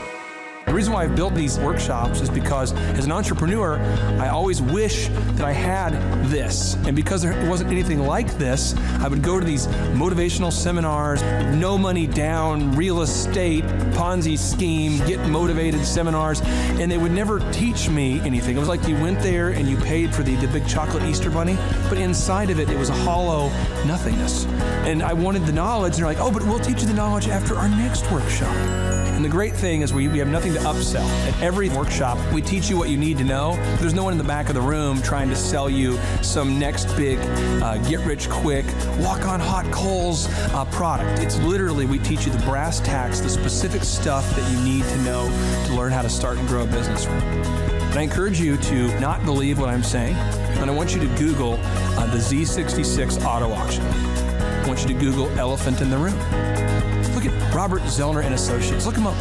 The reason why I've built these workshops is because as an entrepreneur, I always wish that I had this. And because there wasn't anything like this, I would go to these motivational seminars, no money down, real estate, Ponzi scheme, get motivated seminars, and they would never teach me anything. It was like you went there and you paid for the big chocolate Easter bunny, but inside of it, it was a hollow nothingness. And I wanted the knowledge, and they're like, oh, but we'll teach you the knowledge after our next workshop. And the great thing is we have nothing to upsell. At every workshop, we teach you what you need to know. There's no one in the back of the room trying to sell you some next big get-rich-quick, walk-on-hot coals product. It's literally, we teach you the brass tacks, the specific stuff that you need to know to learn how to start and grow a business. And I encourage you to not believe what I'm saying, and I want you to Google the Z66 auto auction. I want you to Google elephant in the room. Look at Robert Zellner and Associates. Look them up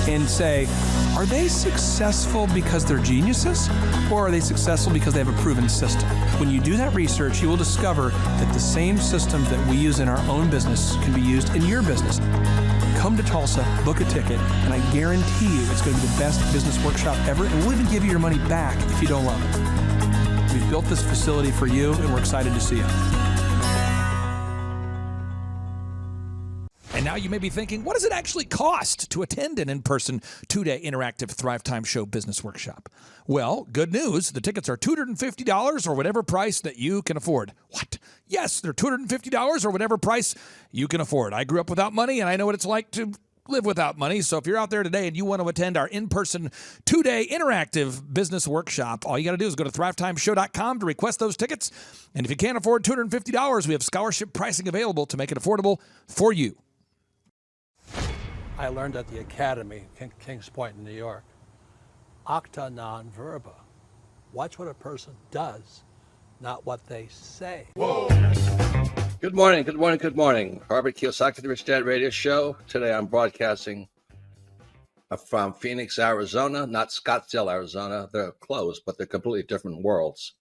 and say, are they successful because they're geniuses, or are they successful because they have a proven system? When you do that research, you will discover that the same systems that we use in our own business can be used in your business. Come to Tulsa, book a ticket, and I guarantee you it's going to be the best business workshop ever, and we'll even give you your money back if you don't love it. We've built this facility for you, and we're excited to see you. And now you may be thinking, what does it actually cost to attend an in-person 2-day interactive Thrive Time Show business workshop? Well, good news. The tickets are $250 or whatever price that you can afford. What? Yes, they're $250 or whatever price you can afford. I grew up without money, and I know what it's like to live without money. So if you're out there today and you want to attend our in-person 2-day interactive business workshop, all you got to do is go to thrivetimeshow.com to request those tickets. And if you can't afford $250, we have scholarship pricing available to make it affordable for you. I learned at the Academy, Kings Point in New York. Acta non verba. Watch what a person does, not what they say. Whoa. Good morning, good morning, good morning. Robert Kiyosaki, the Rich Dad Radio Show. Today I'm broadcasting from Phoenix, Arizona, not Scottsdale, Arizona. They're close, but they're completely different worlds.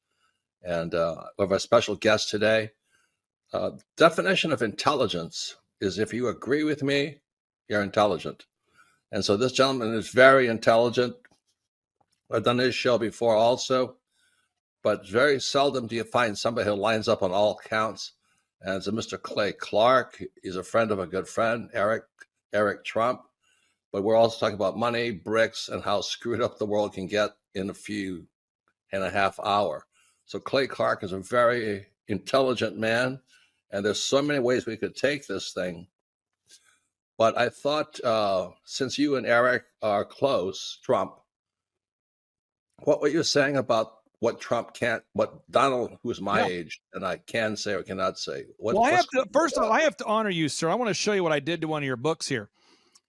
And we have a special guest today. Definition of intelligence is if you agree with me, you're intelligent. And so this gentleman is very intelligent. I've done this show before also, but very seldom do you find somebody who lines up on all counts. And it's a Mr. Clay Clark. He's a friend of a good friend, Eric Trump. But we're also talking about money, bricks, and how screwed up the world can get in a few and a half hours. So Clay Clark is a very intelligent man, and there's so many ways we could take this thing. But I thought, since you and Eric are close, Trump, what were you saying about what Trump can't, what Donald, who's my age, and I can say or cannot say? First of all, I have to honor you, sir. I want to show you what I did to one of your books here.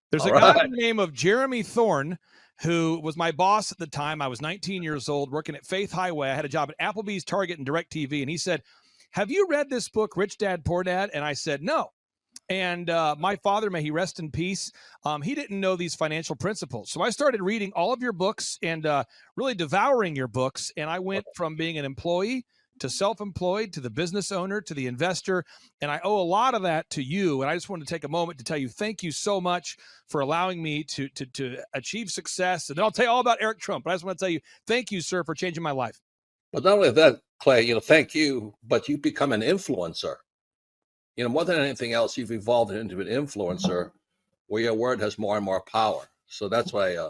There's a guy by the name of Jeremy Thorne, who was my boss at the time. I was 19 years old, working at Faith Highway. I had a job at Applebee's, Target, and DirecTV. And he said, have you read this book, Rich Dad, Poor Dad? And I said, no. And my father, may he rest in peace, he didn't know these financial principles. So I started reading all of your books and really devouring your books. And I went from being an employee to self-employed to the business owner to the investor. And I owe a lot of that to you. And I just wanted to take a moment to tell you thank you so much for allowing me to achieve success. And then I'll tell you all about Eric Trump. But I just want to tell you thank you, sir, for changing my life. But not only that, Clay, thank you, but you become an influencer. More than anything else, you've evolved into an influencer where your word has more and more power. So that's why I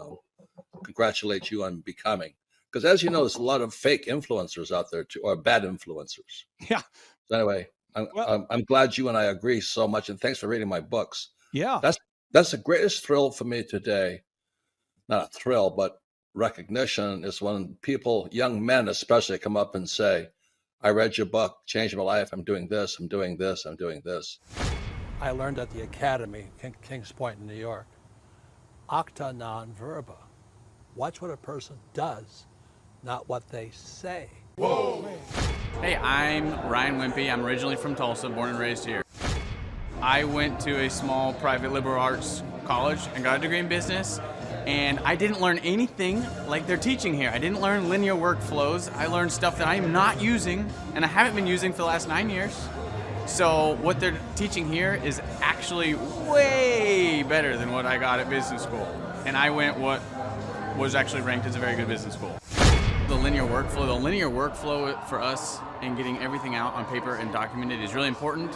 congratulate you on becoming. Because as you know, there's a lot of fake influencers out there too, or bad influencers. Yeah. So anyway, I'm glad you and I agree so much, and thanks for reading my books. Yeah. That's the greatest thrill for me today. Not a thrill, but recognition is when people, young men especially, come up and say, I read your book, changed my life, I'm doing this, I'm doing this, I'm doing this. I learned at the Academy, Kings Point in New York, acta non verba. Watch what a person does, not what they say. Whoa. Hey, I'm Ryan Wimpy. I'm originally from Tulsa, born and raised here. I went to a small private liberal arts college and got a degree in business, and I didn't learn anything like they're teaching here. I didn't learn linear workflows. I learned stuff that I am not using, and I haven't been using for the last 9 years. So what they're teaching here is actually way better than what I got at business school. And I went what was actually ranked as a very good business school. The linear workflow for us and getting everything out on paper and documented is really important.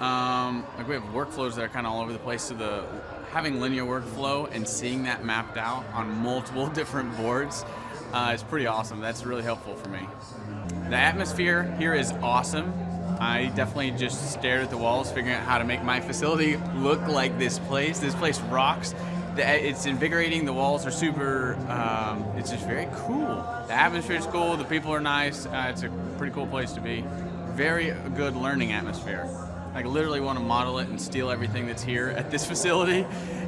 Like we have workflows that are kind of all over the place, so having linear workflow and seeing that mapped out on multiple different boards is pretty awesome. That's really helpful for me. The atmosphere here is awesome. I definitely just stared at the walls, figuring out how to make my facility look like this place. This place rocks. It's invigorating. The walls are super, it's just very cool. The atmosphere is cool. The people are nice. It's a pretty cool place to be. Very good learning atmosphere. I literally want to model it and steal everything that's here at this facility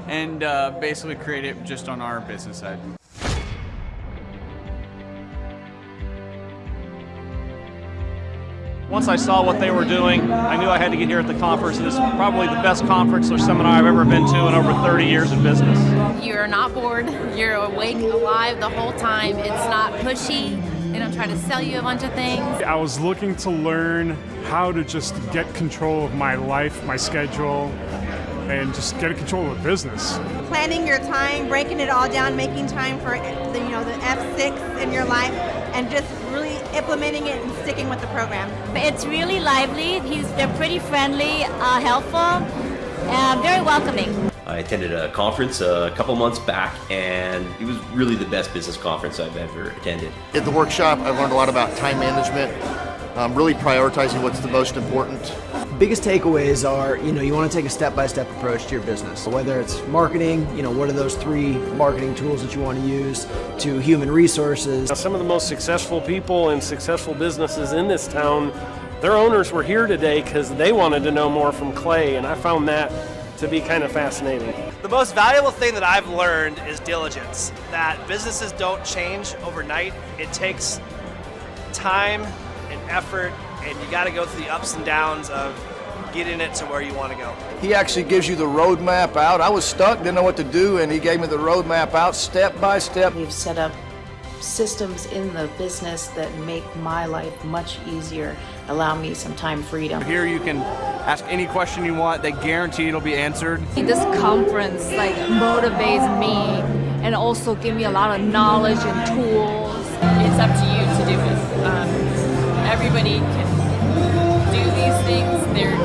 and basically create it just on our business side. Once I saw what they were doing, I knew I had to get here at the conference. This is probably the best conference or seminar I've ever been to in over 30 years in business. You're not bored. You're awake, alive the whole time. It's not pushy. They don't try to sell you a bunch of things. I was looking to learn how to just get control of my life, my schedule, and just get control of the business. Planning your time, breaking it all down, making time for the F6 in your life, and just really implementing it and sticking with the program. It's really lively. They're pretty friendly, helpful, very welcoming. I attended a conference a couple months back, and it was really the best business conference I've ever attended. At the workshop, I learned a lot about time management, really prioritizing what's the most important. Biggest takeaways are, you want to take a step-by-step approach to your business. Whether it's marketing, what are those 3 marketing tools that you want to use, to human resources. Some of the most successful people and successful businesses in this town, their owners were here today because they wanted to know more from Clay, and I found that to be kind of fascinating. The most valuable thing that I've learned is diligence, that businesses don't change overnight. It takes time and effort, and you got to go through the ups and downs of getting it to where you want to go. He actually gives you the roadmap out. I was stuck, didn't know what to do, and he gave me the roadmap out step by step. We've set up systems in the business that make my life much easier, allow me some time freedom. Here you can ask any question you want. They guarantee it'll be answered. This conference motivates me and also give me a lot of knowledge and tools. It's up to you to do it. Everybody can do these things.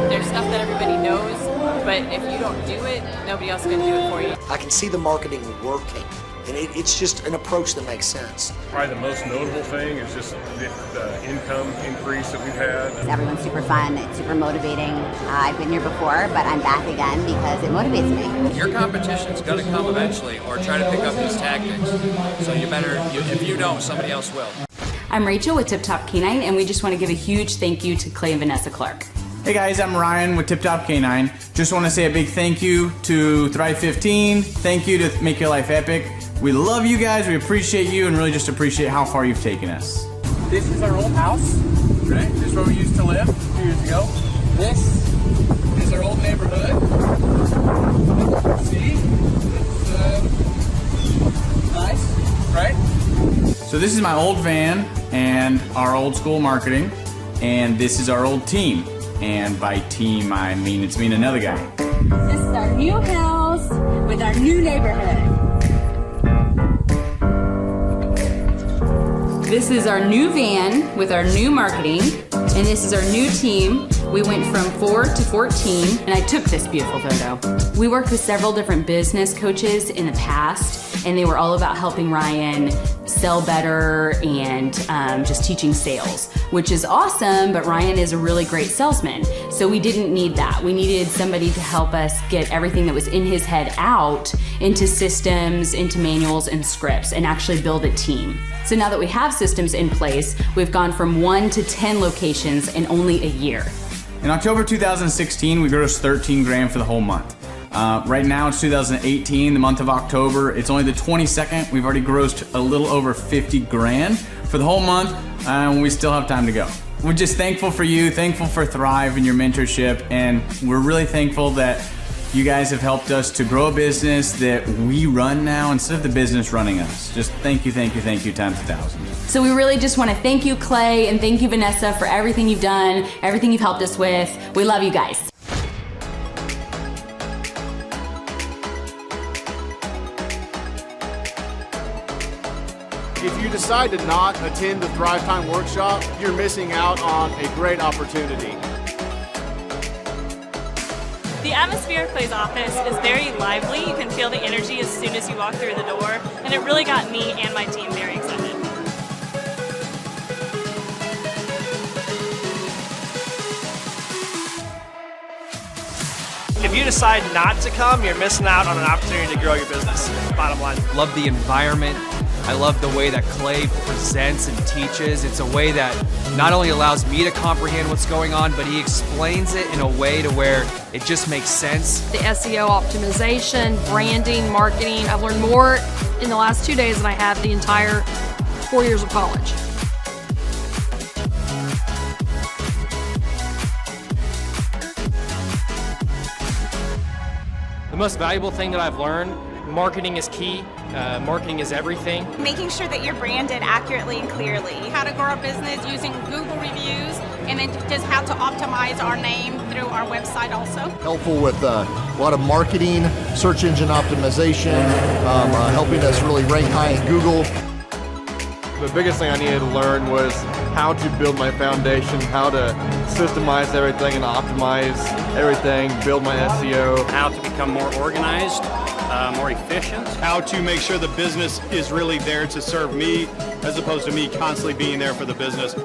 There's stuff that everybody knows, but if you don't do it, nobody else can do it for you. I can see the marketing working, and it's just an approach that makes sense. Probably the most notable thing is just the income increase that we've had. Everyone's super fun, it's super motivating. I've been here before, but I'm back again because it motivates me. Your competition's going to come eventually, or try to pick up these tactics. So you better, if you don't, somebody else will. I'm Rachel with Tip Top Canine, and we just want to give a huge thank you to Clay and Vanessa Clark. Hey guys, I'm Ryan with Tip Top Canine. Just want to say a big thank you to Thrive 15. Thank you to Make Your Life Epic. We love you guys, we appreciate you, and really just appreciate how far you've taken us. This is our old house, right? This is where we used to live 2 years ago. This is our old neighborhood. See? It's nice, right? So this is my old van and our old school marketing, and this is our old team. And by team, I mean it's me and another guy. This is our new house with our new neighborhood. This is our new van with our new marketing, and this is our new team. We went from 4 to 14, and I took this beautiful photo. We worked with several different business coaches in the past, and they were all about helping Ryan sell better and just teaching sales, which is awesome, but Ryan is a really great salesman. So we didn't need that. We needed somebody to help us get everything that was in his head out into systems, into manuals and scripts, and actually build a team. So now that we have systems in place, we've gone from 1 to 10 locations in only a year. In October 2016, we grossed 13 grand for the whole month. Right now it's 2018, the month of October. It's only the 22nd. We've already grossed a little over 50 grand for the whole month, and we still have time to go. We're just thankful for you, thankful for Thrive and your mentorship, and we're really thankful that you guys have helped us to grow a business that we run now instead of the business running us. Just thank you times 1,000. So we really just want to thank you, Clay, and thank you, Vanessa, for everything you've done, everything you've helped us with. We love you guys. If you decide to not attend the Thrive Time workshop, you're missing out on a great opportunity. The atmosphere of Clay's office is very lively. You can feel the energy as soon as you walk through the door, and it really got me and my team very excited. If you decide not to come, you're missing out on an opportunity to grow your business. Bottom line. Love the environment. I love the way that Clay presents and teaches. It's a way that not only allows me to comprehend what's going on, but he explains it in a way to where it just makes sense. The SEO optimization, branding, marketing. I've learned more in the last 2 days than I have the entire 4 years of college. The most valuable thing that I've learned, marketing is key. Marketing is everything. Making sure that you're branded accurately and clearly. How to grow a business using Google reviews, and then just how to optimize our name through our website also. Helpful with a lot of marketing, search engine optimization, helping us really rank high in Google. The biggest thing I needed to learn was how to build my foundation, how to systemize everything and optimize everything, build my SEO. How to become more organized, more efficient. How to make sure the business is really there to serve me as opposed to me constantly being there for the business.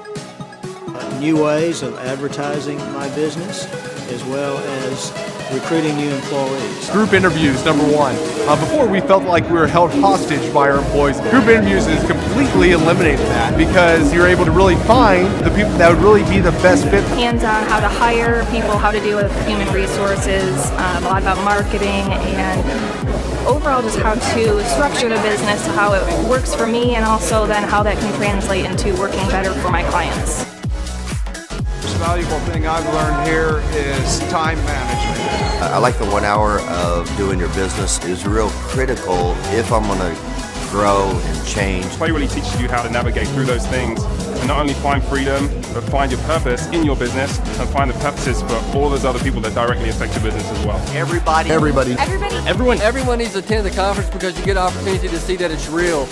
New ways of advertising my business, as well as recruiting new employees. Group interviews, number one. Before we felt like we were held hostage by our employees. Group interviews has completely eliminated that because you're able to really find the people that would really be the best fit. Hands-on how to hire people, how to deal with human resources, a lot about marketing, and overall just how to structure the business, how it works for me, and also then how that can translate into working better for my clients. The most valuable thing I've learned here is time management. I like the 1 hour of doing your business is real critical if I'm going to grow and change. Clay really teaches you how to navigate through those things and not only find freedom, but find your purpose in your business and find the purposes for all those other people that directly affect your business as well. Everybody. Everybody. Everyone needs to attend the conference because you get an opportunity to see that it's real.